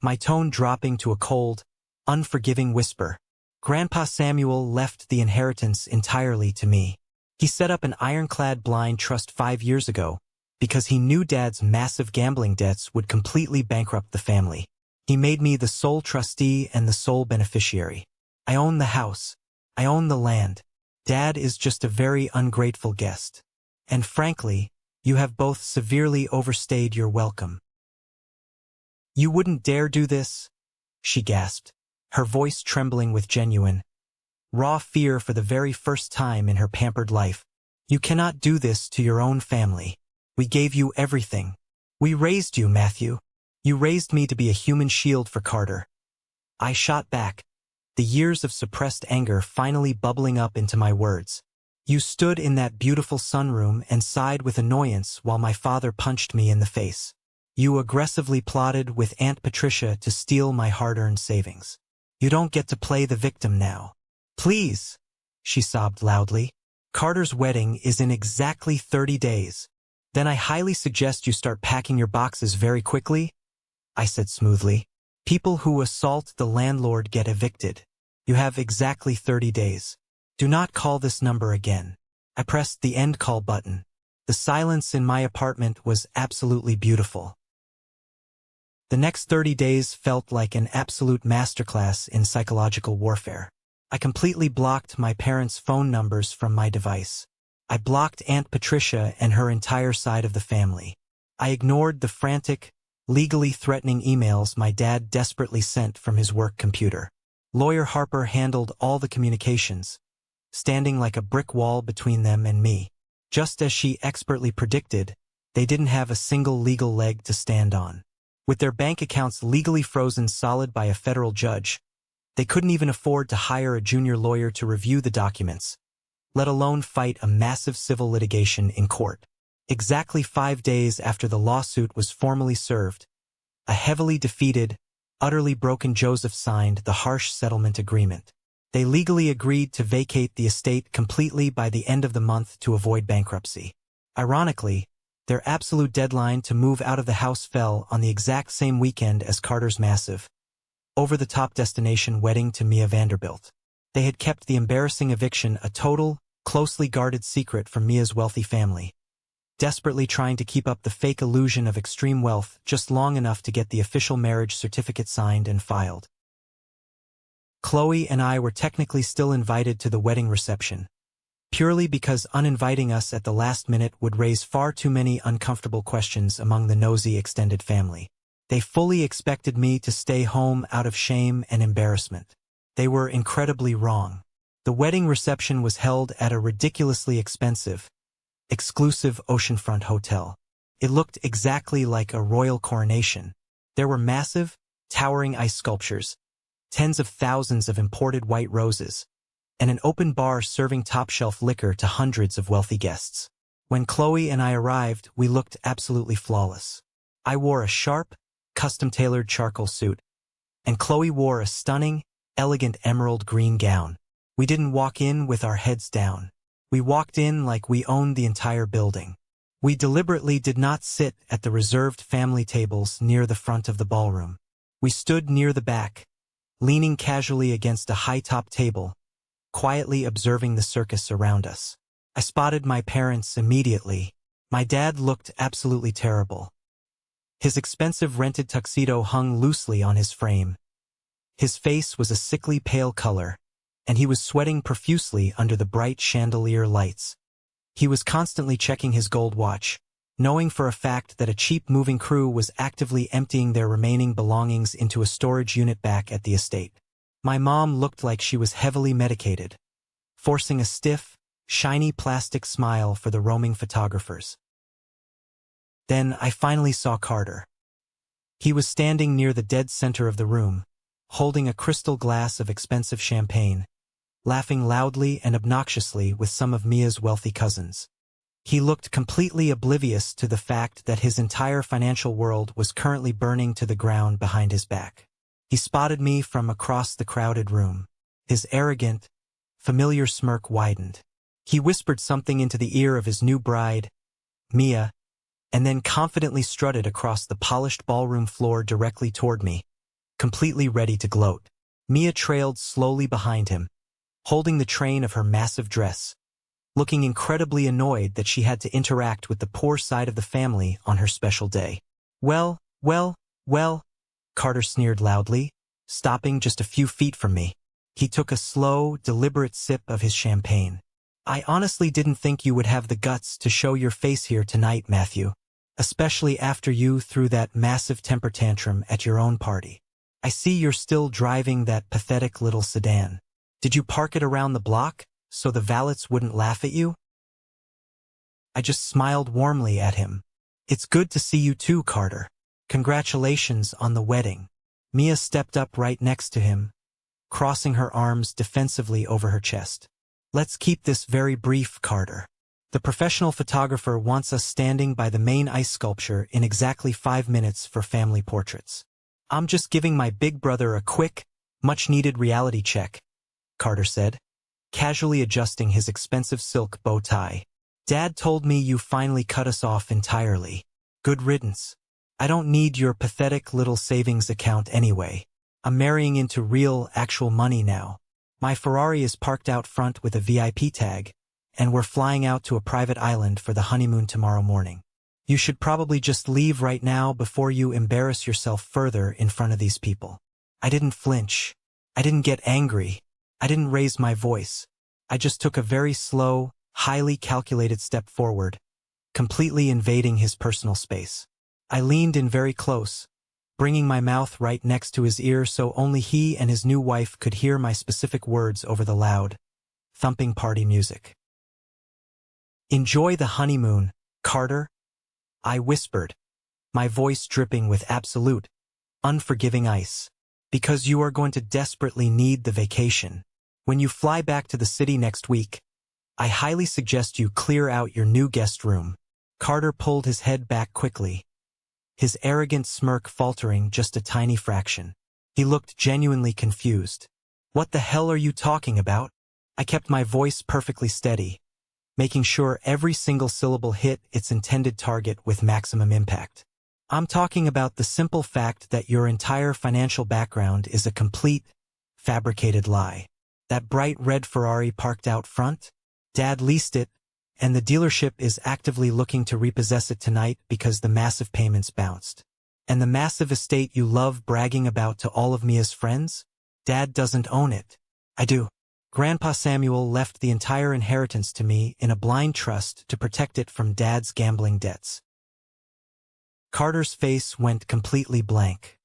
my tone dropping to a cold, unforgiving whisper. "Grandpa Samuel left the inheritance entirely to me. He set up an ironclad blind trust 5 years ago because he knew Dad's massive gambling debts would completely bankrupt the family. He made me the sole trustee and the sole beneficiary. I own the house. I own the land. Dad is just a very ungrateful guest. And frankly, you have both severely overstayed your welcome." "You wouldn't dare do this?" she gasped, her voice trembling with genuine, raw fear for the very first time in her pampered life. "You cannot do this to your own family. We gave you everything. We raised you, Matthew. You raised me to be a human shield for Carter." I shot back, the years of suppressed anger finally bubbling up into my words. "You stood in that beautiful sunroom and sighed with annoyance while my father punched me in the face. You aggressively plotted with Aunt Patricia to steal my hard-earned savings. You don't get to play the victim now. Please," she sobbed loudly. "Carter's wedding is in exactly 30 days. Then I highly suggest you start packing your boxes very quickly," I said smoothly. "People who assault the landlord get evicted. You have exactly 30 days. Do not call this number again." I pressed the end call button. The silence in my apartment was absolutely beautiful. The next 30 days felt like an absolute masterclass in psychological warfare. I completely blocked my parents' phone numbers from my device. I blocked Aunt Patricia and her entire side of the family. I ignored the frantic, legally threatening emails my dad desperately sent from his work computer. Lawyer Harper handled all the communications, standing like a brick wall between them and me. Just as she expertly predicted, they didn't have a single legal leg to stand on. With their bank accounts legally frozen solid by a federal judge, they couldn't even afford to hire a junior lawyer to review the documents, let alone fight a massive civil litigation in court. Exactly 5 days after the lawsuit was formally served, a heavily defeated, utterly broken Joseph signed the harsh settlement agreement. They legally agreed to vacate the estate completely by the end of the month to avoid bankruptcy. Ironically, their absolute deadline to move out of the house fell on the exact same weekend as Carter's massive, over-the-top destination wedding to Mia Vanderbilt. They had kept the embarrassing eviction a total, closely guarded secret from Mia's wealthy family, desperately trying to keep up the fake illusion of extreme wealth just long enough to get the official marriage certificate signed and filed. Chloe and I were technically still invited to the wedding reception, purely because uninviting us at the last minute would raise far too many uncomfortable questions among the nosy extended family. They fully expected me to stay home out of shame and embarrassment. They were incredibly wrong. The wedding reception was held at a ridiculously expensive, exclusive oceanfront hotel. It looked exactly like a royal coronation. There were massive, towering ice sculptures, tens of thousands of imported white roses, and an open bar serving top-shelf liquor to hundreds of wealthy guests. When Chloe and I arrived, we looked absolutely flawless. I wore a sharp, custom-tailored charcoal suit, and Chloe wore a stunning, elegant emerald green gown. We didn't walk in with our heads down. We walked in like we owned the entire building. We deliberately did not sit at the reserved family tables near the front of the ballroom. We stood near the back, leaning casually against a high-top table, quietly observing the circus around us. I spotted my parents immediately. My dad looked absolutely terrible. His expensive rented tuxedo hung loosely on his frame. His face was a sickly pale color, and he was sweating profusely under the bright chandelier lights. He was constantly checking his gold watch, knowing for a fact that a cheap moving crew was actively emptying their remaining belongings into a storage unit back at the estate. My mom looked like she was heavily medicated, forcing a stiff, shiny plastic smile for the roaming photographers. Then I finally saw Carter. He was standing near the dead center of the room, holding a crystal glass of expensive champagne, laughing loudly and obnoxiously with some of Mia's wealthy cousins. He looked completely oblivious to the fact that his entire financial world was currently burning to the ground behind his back. He spotted me from across the crowded room. His arrogant, familiar smirk widened. He whispered something into the ear of his new bride, Mia, and then confidently strutted across the polished ballroom floor directly toward me, completely ready to gloat. Mia trailed slowly behind him, holding the train of her massive dress, looking incredibly annoyed that she had to interact with the poor side of the family on her special day. Well, Carter sneered loudly, stopping just a few feet from me. He took a slow, deliberate sip of his champagne. I honestly didn't think you would have the guts to show your face here tonight, Matthew, especially after you threw that massive temper tantrum at your own party. I see you're still driving that pathetic little sedan. Did you park it around the block so the valets wouldn't laugh at you? I just smiled warmly at him. It's good to see you too, Carter. Congratulations on the wedding. Mia stepped up right next to him, crossing her arms defensively over her chest. Let's keep this very brief, Carter. The professional photographer wants us standing by the main ice sculpture in exactly 5 minutes for family portraits. I'm just giving my big brother a quick, much-needed reality check, Carter said, casually adjusting his expensive silk bow tie. Dad told me you finally cut us off entirely. Good riddance. I don't need your pathetic little savings account anyway. I'm marrying into real, actual money now. My Ferrari is parked out front with a VIP tag, and we're flying out to a private island for the honeymoon tomorrow morning. You should probably just leave right now before you embarrass yourself further in front of these people. I didn't flinch. I didn't get angry. I didn't raise my voice. I just took a very slow, highly calculated step forward, completely invading his personal space. I leaned in very close, bringing my mouth right next to his ear so only he and his new wife could hear my specific words over the loud, thumping party music. Enjoy the honeymoon, Carter, I whispered, my voice dripping with absolute, unforgiving ice. Because you are going to desperately need the vacation. When you fly back to the city next week, I highly suggest you clear out your new guest room. Carter pulled his head back quickly, his arrogant smirk faltering just a tiny fraction. He looked genuinely confused. What the hell are you talking about? I kept my voice perfectly steady, making sure every single syllable hit its intended target with maximum impact. I'm talking about the simple fact that your entire financial background is a complete, fabricated lie. That bright red Ferrari parked out front? Dad leased it, and the dealership is actively looking to repossess it tonight because the massive payments bounced. And the massive estate you love bragging about to all of Mia's friends? Dad doesn't own it. I do. Grandpa Samuel left the entire inheritance to me in a blind trust to protect it from Dad's gambling debts. Carter's face went completely blank.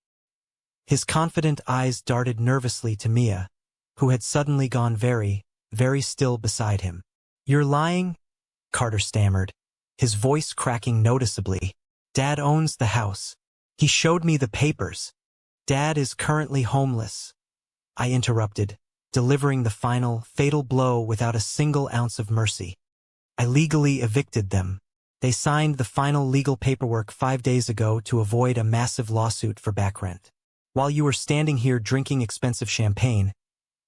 His confident eyes darted nervously to Mia, who had suddenly gone very, very still beside him. "You're lying?" Carter stammered, his voice cracking noticeably. "Dad owns the house. He showed me the papers. Dad is currently homeless," I interrupted, delivering the final, fatal blow without a single ounce of mercy. "I legally evicted them. They signed the final legal paperwork 5 days ago to avoid a massive lawsuit for back rent. While you are standing here drinking expensive champagne,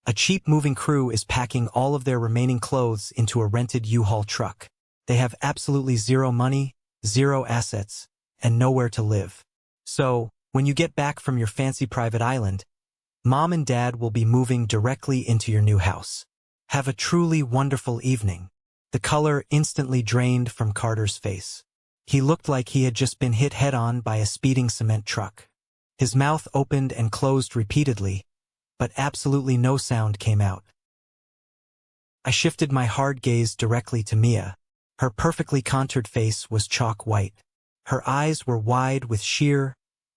a cheap moving crew is packing all of their remaining clothes into a rented U-Haul truck. They have absolutely zero money, zero assets, and nowhere to live. So, when you get back from your fancy private island, Mom and Dad will be moving directly into your new house. Have a truly wonderful evening." The color instantly drained from Carter's face. He looked like he had just been hit head-on by a speeding cement truck. His mouth opened and closed repeatedly, but absolutely no sound came out. I shifted my hard gaze directly to Mia. Her perfectly contoured face was chalk white. Her eyes were wide with sheer,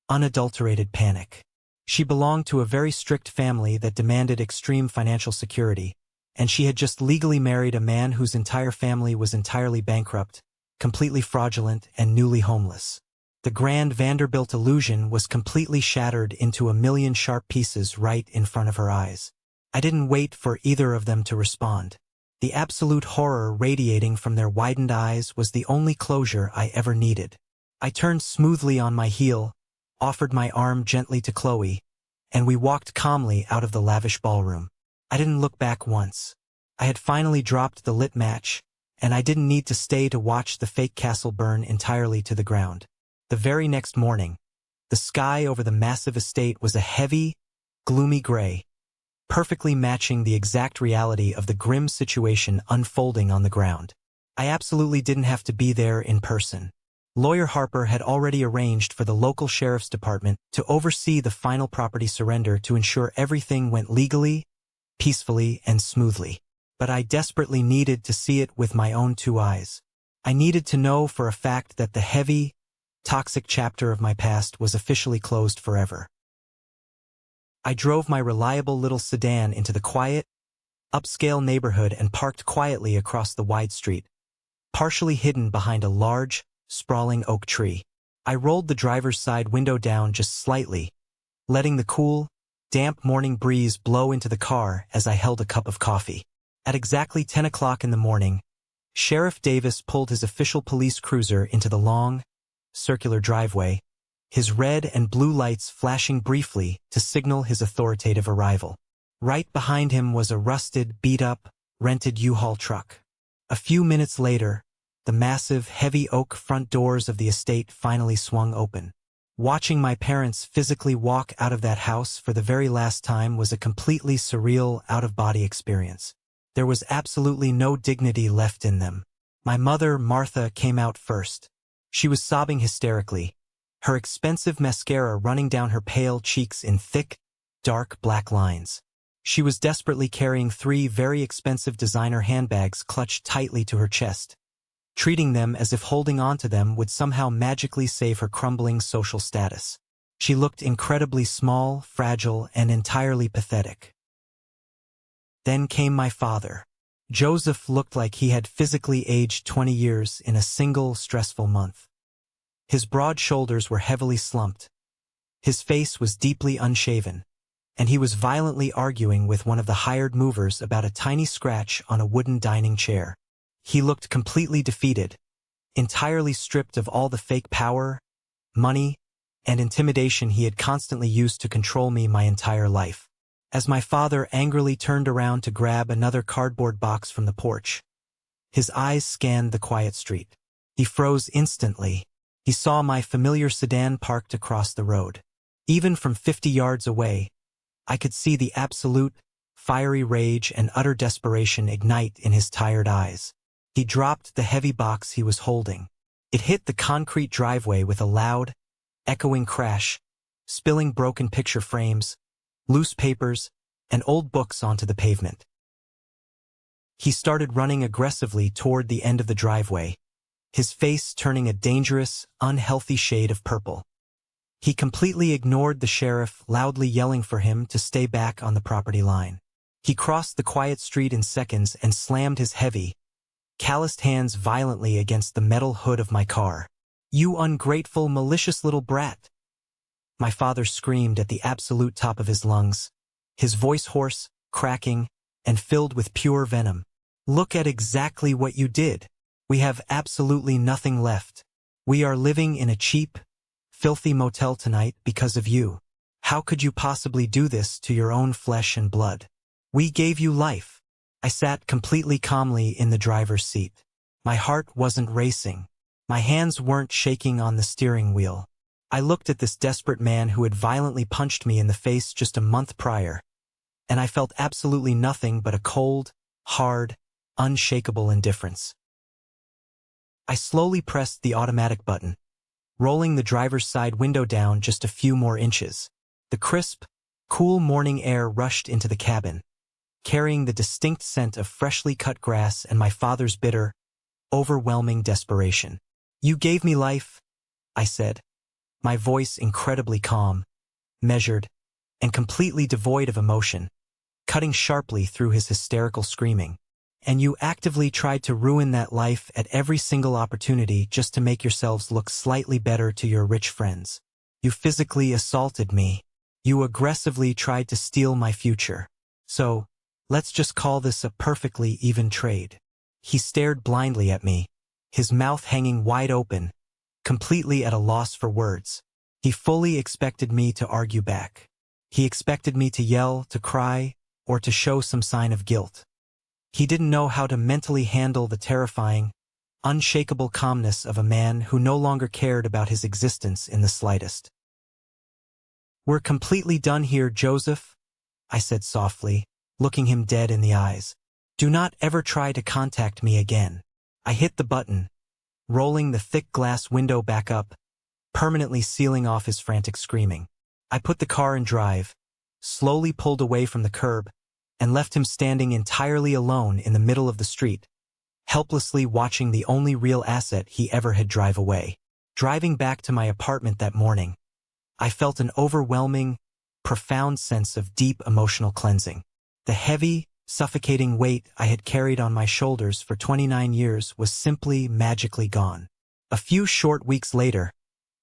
unadulterated panic. She belonged to a very strict family that demanded extreme financial security, and she had just legally married a man whose entire family was entirely bankrupt, completely fraudulent, and newly homeless. The grand Vanderbilt illusion was completely shattered into a million sharp pieces right in front of her eyes. I didn't wait for either of them to respond. The absolute horror radiating from their widened eyes was the only closure I ever needed. I turned smoothly on my heel, offered my arm gently to Chloe, and we walked calmly out of the lavish ballroom. I didn't look back once. I had finally dropped the lit match, and I didn't need to stay to watch the fake castle burn entirely to the ground. The very next morning, the sky over the massive estate was a heavy, gloomy gray, perfectly matching the exact reality of the grim situation unfolding on the ground. I absolutely didn't have to be there in person. Lawyer Harper had already arranged for the local sheriff's department to oversee the final property surrender to ensure everything went legally, peacefully, and smoothly. But I desperately needed to see it with my own 2 eyes. I needed to know for a fact that the heavy, toxic chapter of my past was officially closed forever. I drove my reliable little sedan into the quiet, upscale neighborhood and parked quietly across the wide street, partially hidden behind a large, sprawling oak tree. I rolled the driver's side window down just slightly, letting the cool, damp morning breeze blow into the car as I held a cup of coffee. At exactly 10 o'clock in the morning, Sheriff Davis pulled his official police cruiser into the long, circular driveway, his red and blue lights flashing briefly to signal his authoritative arrival. Right behind him was a rusted, beat-up, rented U-Haul truck. A few minutes later, the massive, heavy oak front doors of the estate finally swung open. Watching my parents physically walk out of that house for the very last time was a completely surreal, out-of-body experience. There was absolutely no dignity left in them. My mother, Martha, came out first. She was sobbing hysterically, her expensive mascara running down her pale cheeks in thick, dark black lines. She was desperately carrying 3 very expensive designer handbags clutched tightly to her chest, treating them as if holding on to them would somehow magically save her crumbling social status. She looked incredibly small, fragile, and entirely pathetic. Then came my father. Joseph looked like he had physically aged 20 years in a single stressful month. His broad shoulders were heavily slumped. His face was deeply unshaven, and he was violently arguing with one of the hired movers about a tiny scratch on a wooden dining chair. He looked completely defeated, entirely stripped of all the fake power, money, and intimidation he had constantly used to control me my entire life. As my father angrily turned around to grab another cardboard box from the porch, his eyes scanned the quiet street. He froze instantly. He saw my familiar sedan parked across the road. Even from 50 yards away, I could see the absolute, fiery rage and utter desperation ignite in his tired eyes. He dropped the heavy box he was holding. It hit the concrete driveway with a loud, echoing crash, spilling broken picture frames, loose papers, and old books onto the pavement. He started running aggressively toward the end of the driveway, his face turning a dangerous, unhealthy shade of purple. He completely ignored the sheriff loudly yelling for him to stay back on the property line. He crossed the quiet street in seconds and slammed his heavy, calloused hands violently against the metal hood of my car. "You ungrateful, malicious little brat!" My father screamed at the absolute top of his lungs, his voice hoarse, cracking, and filled with pure venom. "Look at exactly what you did. We have absolutely nothing left. We are living in a cheap, filthy motel tonight because of you. How could you possibly do this to your own flesh and blood? We gave you life." I sat completely calmly in the driver's seat. My heart wasn't racing. My hands weren't shaking on the steering wheel. I looked at this desperate man who had violently punched me in the face just a month prior, and I felt absolutely nothing but a cold, hard, unshakable indifference. I slowly pressed the automatic button, rolling the driver's side window down just a few more inches. The crisp, cool morning air rushed into the cabin, carrying the distinct scent of freshly cut grass and my father's bitter, overwhelming desperation. "You gave me life," I said, my voice incredibly calm, measured, and completely devoid of emotion, cutting sharply through his hysterical screaming. "And you actively tried to ruin that life at every single opportunity just to make yourselves look slightly better to your rich friends. You physically assaulted me. You aggressively tried to steal my future. So, let's just call this a perfectly even trade." He stared blindly at me, his mouth hanging wide open, completely at a loss for words. He fully expected me to argue back. He expected me to yell, to cry, or to show some sign of guilt. He didn't know how to mentally handle the terrifying, unshakable calmness of a man who no longer cared about his existence in the slightest. "We're completely done here, Joseph," I said softly, looking him dead in the eyes. "Do not ever try to contact me again." I hit the button, rolling the thick glass window back up, permanently sealing off his frantic screaming. I put the car in drive, slowly pulled away from the curb, and left him standing entirely alone in the middle of the street, helplessly watching the only real asset he ever had drive away. Driving back to my apartment that morning, I felt an overwhelming, profound sense of deep emotional cleansing. The heavy, suffocating weight I had carried on my shoulders for 29 years was simply magically gone. A few short weeks later,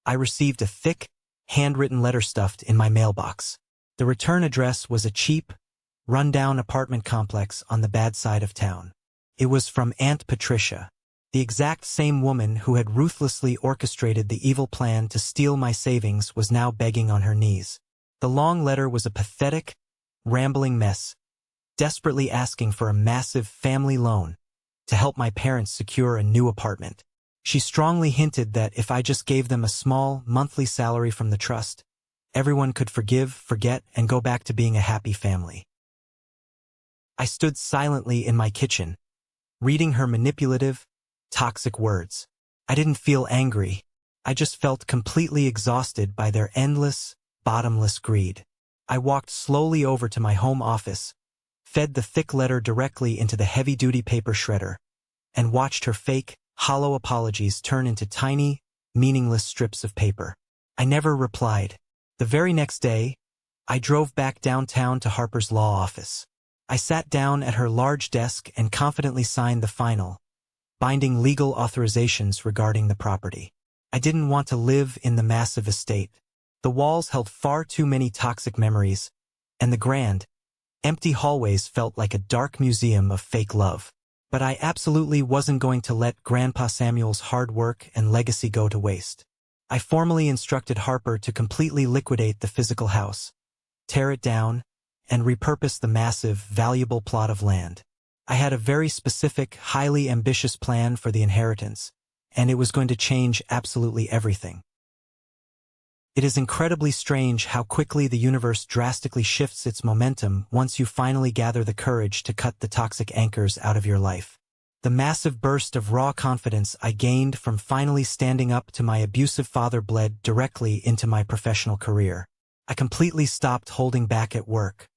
I received a thick, handwritten letter stuffed in my mailbox. The return address was a cheap, run-down apartment complex on the bad side of town. It was from Aunt Patricia, the exact same woman who had ruthlessly orchestrated the evil plan to steal my savings was now begging on her knees. The long letter was a pathetic, rambling mess, desperately asking for a massive family loan to help my parents secure a new apartment. She strongly hinted that if I just gave them a small, monthly salary from the trust, everyone could forgive, forget, and go back to being a happy family. I stood silently in my kitchen, reading her manipulative, toxic words. I didn't feel angry. I just felt completely exhausted by their endless, bottomless greed. I walked slowly over to my home office, fed the thick letter directly into the heavy-duty paper shredder, and watched her fake, hollow apologies turn into tiny, meaningless strips of paper. I never replied. The very next day, I drove back downtown to Harper's law office. I sat down at her large desk and confidently signed the final, binding legal authorizations regarding the property. I didn't want to live in the massive estate. The walls held far too many toxic memories, and the grand, empty hallways felt like a dark museum of fake love. But I absolutely wasn't going to let Grandpa Samuel's hard work and legacy go to waste. I formally instructed Harper to completely liquidate the physical house, tear it down, and repurpose the massive, valuable plot of land. I had a very specific, highly ambitious plan for the inheritance, and it was going to change absolutely everything. It is incredibly strange how quickly the universe drastically shifts its momentum once you finally gather the courage to cut the toxic anchors out of your life. The massive burst of raw confidence I gained from finally standing up to my abusive father bled directly into my professional career. I completely stopped holding back at work.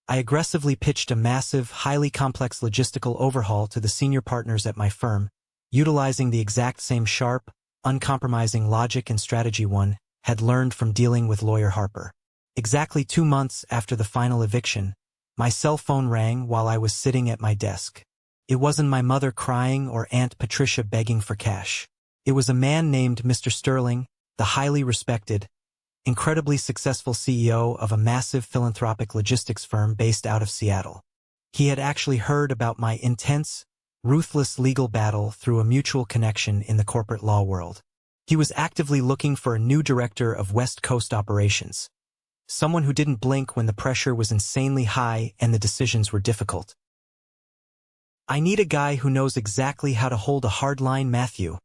I aggressively pitched a massive, highly complex logistical overhaul to the senior partners at my firm, utilizing the exact same sharp, uncompromising logic and strategy one had learned from dealing with lawyer Harper. Exactly 2 months after the final eviction, My cell phone rang while I was sitting at my desk. It wasn't my mother crying or Aunt Patricia begging for cash. It was a man named Mr. Sterling, the highly respected, incredibly successful CEO of a massive philanthropic logistics firm based out of Seattle. He had actually heard about my intense, ruthless legal battle through a mutual connection in the corporate law world. He was actively looking for a new director of West Coast operations, someone who didn't blink when the pressure was insanely high and the decisions were difficult. "I need a guy who knows exactly how to hold a hard line, Matthew,"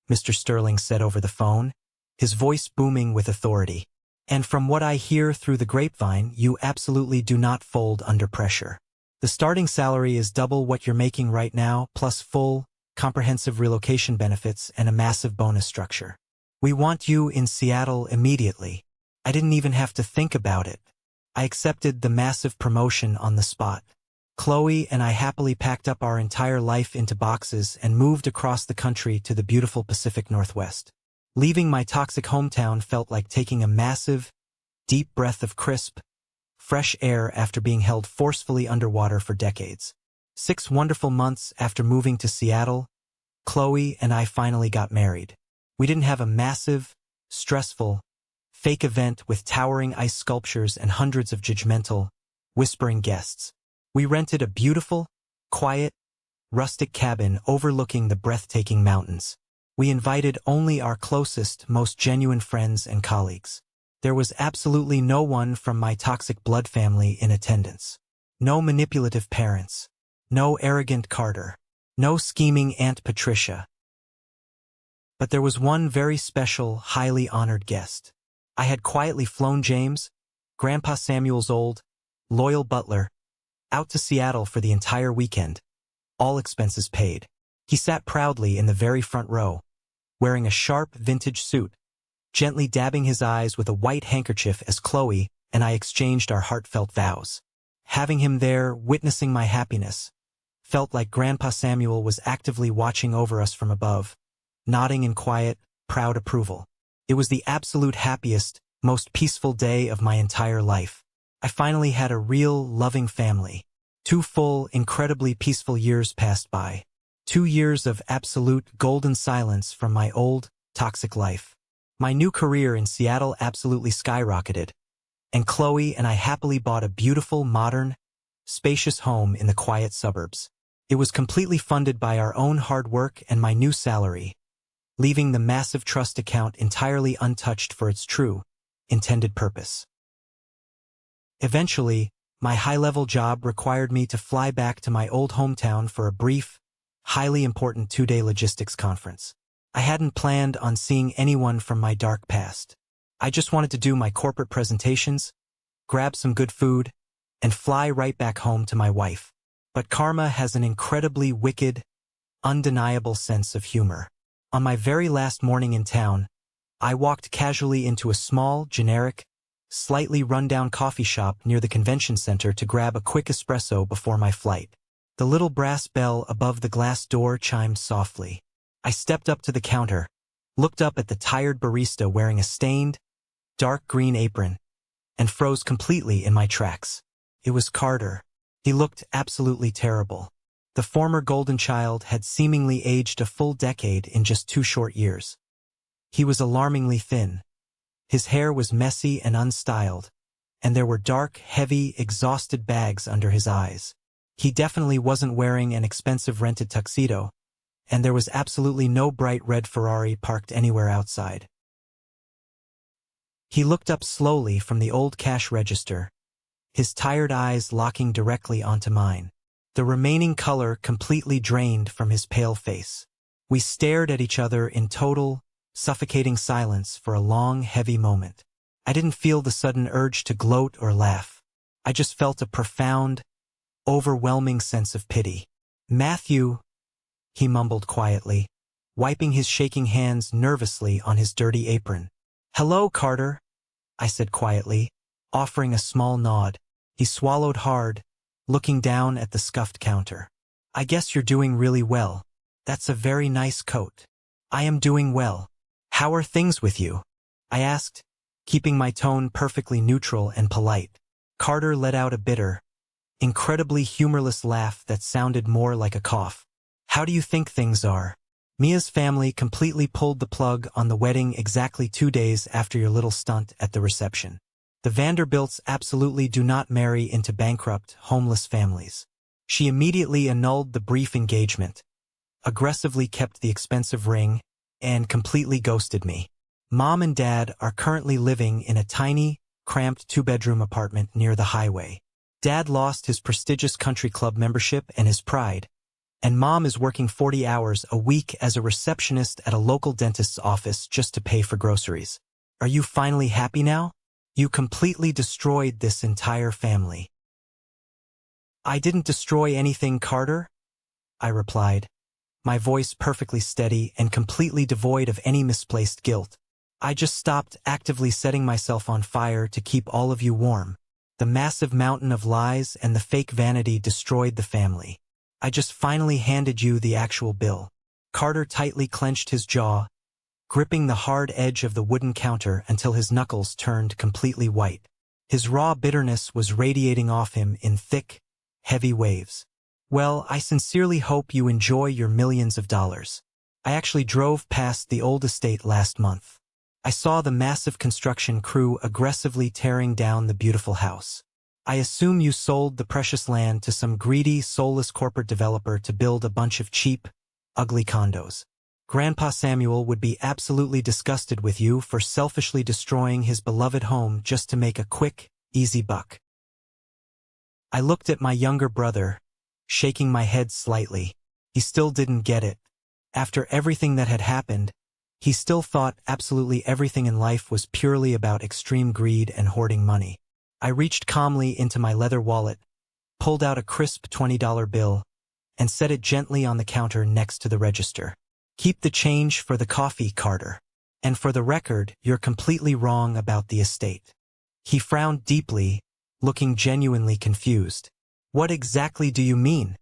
Mr. Sterling said over the phone, his voice booming with authority. "And from what I hear through the grapevine, you absolutely do not fold under pressure. The starting salary is double what you're making right now, plus full, comprehensive relocation benefits and a massive bonus structure. We want you in Seattle immediately." I didn't even have to think about it. I accepted the massive promotion on the spot. Chloe and I happily packed up our entire life into boxes and moved across the country to the beautiful Pacific Northwest. Leaving my toxic hometown felt like taking a massive, deep breath of crisp, fresh air after being held forcefully underwater for decades. 6 wonderful months after moving to Seattle, Chloe and I finally got married. We didn't have a massive, stressful, fake event with towering ice sculptures and hundreds of judgmental, whispering guests. We rented a beautiful, quiet, rustic cabin overlooking the breathtaking mountains. We invited only our closest, most genuine friends and colleagues. There was absolutely no one from my toxic blood family in attendance. No manipulative parents. No arrogant Carter. No scheming Aunt Patricia. But there was one very special, highly honored guest. I had quietly flown James, Grandpa Samuel's old, loyal butler, out to Seattle for the entire weekend, all expenses paid. He sat proudly in the very front row, wearing a sharp vintage suit, gently dabbing his eyes with a white handkerchief as Chloe and I exchanged our heartfelt vows. Having him there, witnessing my happiness, felt like Grandpa Samuel was actively watching over us from above, nodding in quiet, proud approval. It was the absolute happiest, most peaceful day of my entire life. I finally had a real, loving family. 2 full, incredibly peaceful years passed by. 2 years of absolute, golden silence from my old, toxic life. My new career in Seattle absolutely skyrocketed, and Chloe and I happily bought a beautiful, modern, spacious home in the quiet suburbs. It was completely funded by our own hard work and my new salary, leaving the massive trust account entirely untouched for its true, intended purpose. Eventually, my high-level job required me to fly back to my old hometown for a brief, highly important 2-day logistics conference. I hadn't planned on seeing anyone from my dark past. I just wanted to do my corporate presentations, grab some good food, and fly right back home to my wife. But karma has an incredibly wicked, undeniable sense of humor. On my very last morning in town, I walked casually into a small, generic, slightly run-down coffee shop near the convention center to grab a quick espresso before my flight. The little brass bell above the glass door chimed softly. I stepped up to the counter, looked up at the tired barista wearing a stained, dark green apron, and froze completely in my tracks. It was Carter. He looked absolutely terrible. The former golden child had seemingly aged a full decade in just 2 short years. He was alarmingly thin. His hair was messy and unstyled, and there were dark, heavy, exhausted bags under his eyes. He definitely wasn't wearing an expensive rented tuxedo, and there was absolutely no bright red Ferrari parked anywhere outside. He looked up slowly from the old cash register, his tired eyes locking directly onto mine. The remaining color completely drained from his pale face. We stared at each other in total, suffocating silence for a long, heavy moment. I didn't feel the sudden urge to gloat or laugh. I just felt a profound, overwhelming sense of pity. "Matthew," he mumbled quietly, wiping his shaking hands nervously on his dirty apron. "Hello, Carter," I said quietly, offering a small nod. He swallowed hard, looking down at the scuffed counter. "I guess you're doing really well. That's a very nice coat." "I am doing well. How are things with you?" I asked, keeping my tone perfectly neutral and polite. Carter let out a bitter, incredibly humorless laugh that sounded more like a cough. How do you think things are? Mia's family completely pulled the plug on the wedding exactly 2 days after your little stunt at the reception. The Vanderbilts absolutely do not marry into bankrupt, homeless families. She immediately annulled the brief engagement, aggressively kept the expensive ring, and completely ghosted me. Mom and Dad are currently living in a tiny, cramped 2-bedroom apartment near the highway. Dad lost his prestigious country club membership and his pride, and Mom is working 40 hours a week as a receptionist at a local dentist's office just to pay for groceries. Are you finally happy now? You completely destroyed this entire family. I didn't destroy anything, Carter, I replied, my voice perfectly steady and completely devoid of any misplaced guilt. I just stopped actively setting myself on fire to keep all of you warm. The massive mountain of lies and the fake vanity destroyed the family. I just finally handed you the actual bill. Carter tightly clenched his jaw, gripping the hard edge of the wooden counter until his knuckles turned completely white. His raw bitterness was radiating off him in thick, heavy waves. Well, I sincerely hope you enjoy your millions of dollars. I actually drove past the old estate last month. I saw the massive construction crew aggressively tearing down the beautiful house. I assume you sold the precious land to some greedy, soulless corporate developer to build a bunch of cheap, ugly condos. Grandpa Samuel would be absolutely disgusted with you for selfishly destroying his beloved home just to make a quick, easy buck. I looked at my younger brother, shaking my head slightly. He still didn't get it. After everything that had happened, he still thought absolutely everything in life was purely about extreme greed and hoarding money. I reached calmly into my leather wallet, pulled out a crisp $20 bill, and set it gently on the counter next to the register. Keep the change for the coffee, Carter. And for the record, you're completely wrong about the estate. He frowned deeply, looking genuinely confused. What exactly do you mean?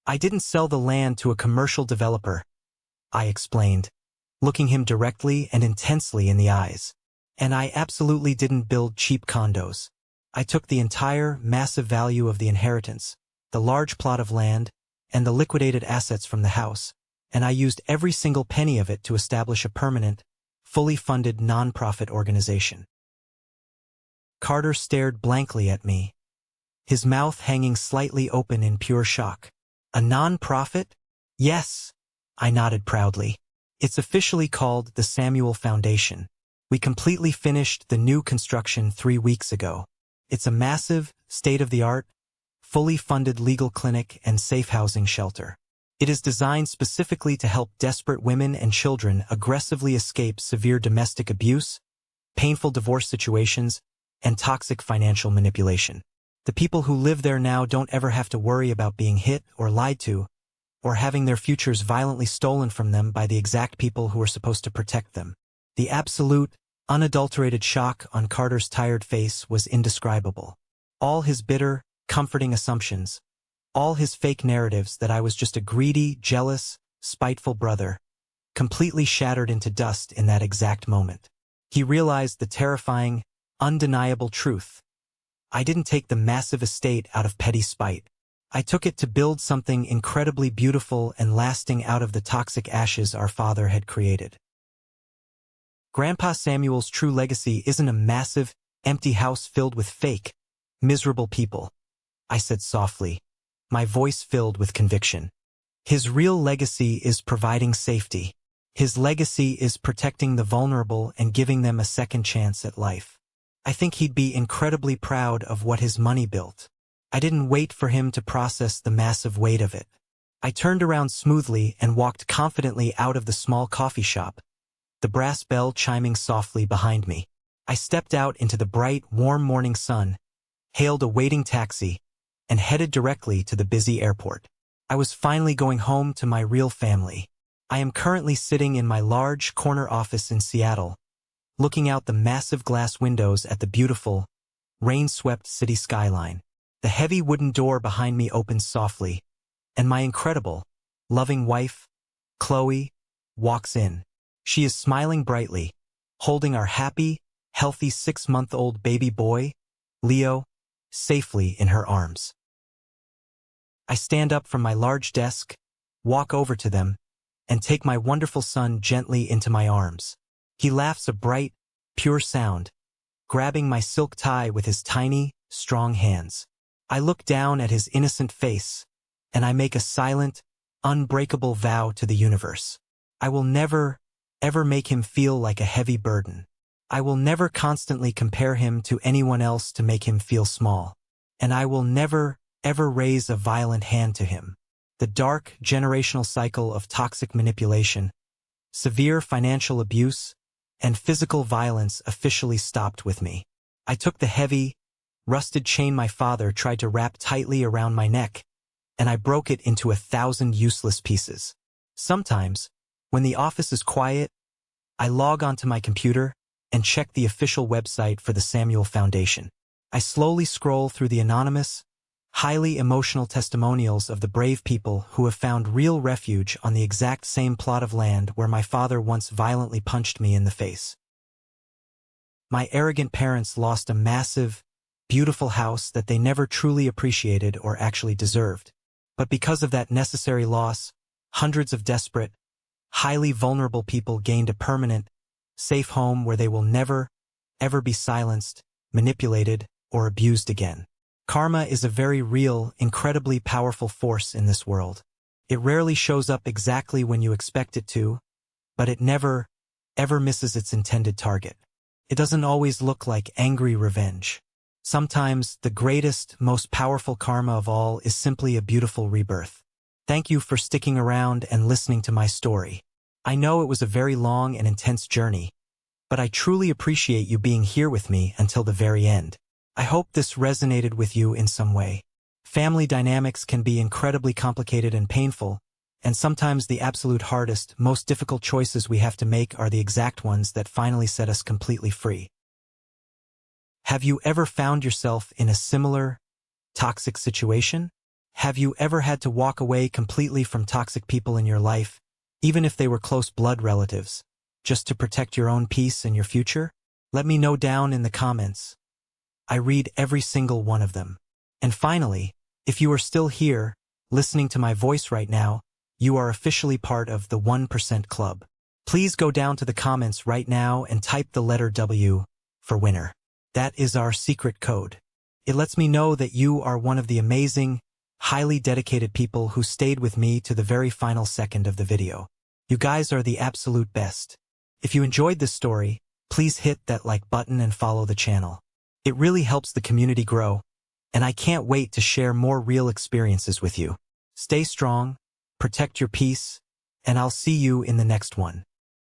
I didn't sell the land to a commercial developer, I explained, looking him directly and intensely in the eyes. And I absolutely didn't build cheap condos. I took the entire, massive value of the inheritance, the large plot of land, and the liquidated assets from the house, and I used every single penny of it to establish a permanent, fully funded non-profit organization. Carter stared blankly at me, his mouth hanging slightly open in pure shock. A non-profit? Yes, I nodded proudly. It's officially called the Samuel Foundation. We completely finished the new construction 3 weeks ago. It's a massive, state-of-the-art, fully funded legal clinic and safe housing shelter. It is designed specifically to help desperate women and children aggressively escape severe domestic abuse, painful divorce situations, and toxic financial manipulation. The people who live there now don't ever have to worry about being hit or lied to, or having their futures violently stolen from them by the exact people who are supposed to protect them. The absolute, unadulterated shock on Carter's tired face was indescribable. All his bitter, comforting assumptions, all his fake narratives that I was just a greedy, jealous, spiteful brother, completely shattered into dust in that exact moment. He realized the terrifying, undeniable truth. I didn't take the massive estate out of petty spite. I took it to build something incredibly beautiful and lasting out of the toxic ashes our father had created. Grandpa Samuel's true legacy isn't a massive, empty house filled with fake, miserable people, I said softly, my voice filled with conviction. His real legacy is providing safety. His legacy is protecting the vulnerable and giving them a second chance at life. I think he'd be incredibly proud of what his money built. I didn't wait for him to process the massive weight of it. I turned around smoothly and walked confidently out of the small coffee shop, the brass bell chiming softly behind me. I stepped out into the bright, warm morning sun, hailed a waiting taxi, and headed directly to the busy airport. I was finally going home to my real family. I am currently sitting in my large corner office in Seattle, looking out the massive glass windows at the beautiful, rain-swept city skyline. The heavy wooden door behind me opens softly, and my incredible, loving wife, Chloe, walks in. She is smiling brightly, holding our happy, healthy 6-month-old baby boy, Leo, safely in her arms. I stand up from my large desk, walk over to them, and take my wonderful son gently into my arms. He laughs a bright, pure sound, grabbing my silk tie with his tiny, strong hands. I look down at his innocent face, and I make a silent, unbreakable vow to the universe. I will never, ever make him feel like a heavy burden. I will never constantly compare him to anyone else to make him feel small. And I will never, ever raise a violent hand to him. The dark, generational cycle of toxic manipulation, severe financial abuse, and physical violence officially stopped with me. I took the heavy, rusted chain my father tried to wrap tightly around my neck, and I broke it into 1,000 useless pieces. Sometimes, when the office is quiet, I log onto my computer and check the official website for the Samuel Foundation. I slowly scroll through the anonymous, highly emotional testimonials of the brave people who have found real refuge on the exact same plot of land where my father once violently punched me in the face. My arrogant parents lost a massive, beautiful house that they never truly appreciated or actually deserved. But because of that necessary loss, hundreds of desperate, highly vulnerable people gained a permanent, safe home where they will never, ever be silenced, manipulated, or abused again. Karma is a very real, incredibly powerful force in this world. It rarely shows up exactly when you expect it to, but it never, ever misses its intended target. It doesn't always look like angry revenge. Sometimes the greatest, most powerful karma of all is simply a beautiful rebirth. Thank you for sticking around and listening to my story. I know it was a very long and intense journey, but I truly appreciate you being here with me until the very end. I hope this resonated with you in some way. Family dynamics can be incredibly complicated and painful, and sometimes the absolute hardest, most difficult choices we have to make are the exact ones that finally set us completely free. Have you ever found yourself in a similar, toxic situation? Have you ever had to walk away completely from toxic people in your life, even if they were close blood relatives, just to protect your own peace and your future? Let me know down in the comments. I read every single one of them. And finally, if you are still here, listening to my voice right now, you are officially part of the 1% Club. Please go down to the comments right now and type the letter W for winner. That is our secret code. It lets me know that you are one of the amazing, highly dedicated people who stayed with me to the very final second of the video. You guys are the absolute best. If you enjoyed this story, please hit that like button and follow the channel. It really helps the community grow, and I can't wait to share more real experiences with you. Stay strong, protect your peace, and I'll see you in the next one.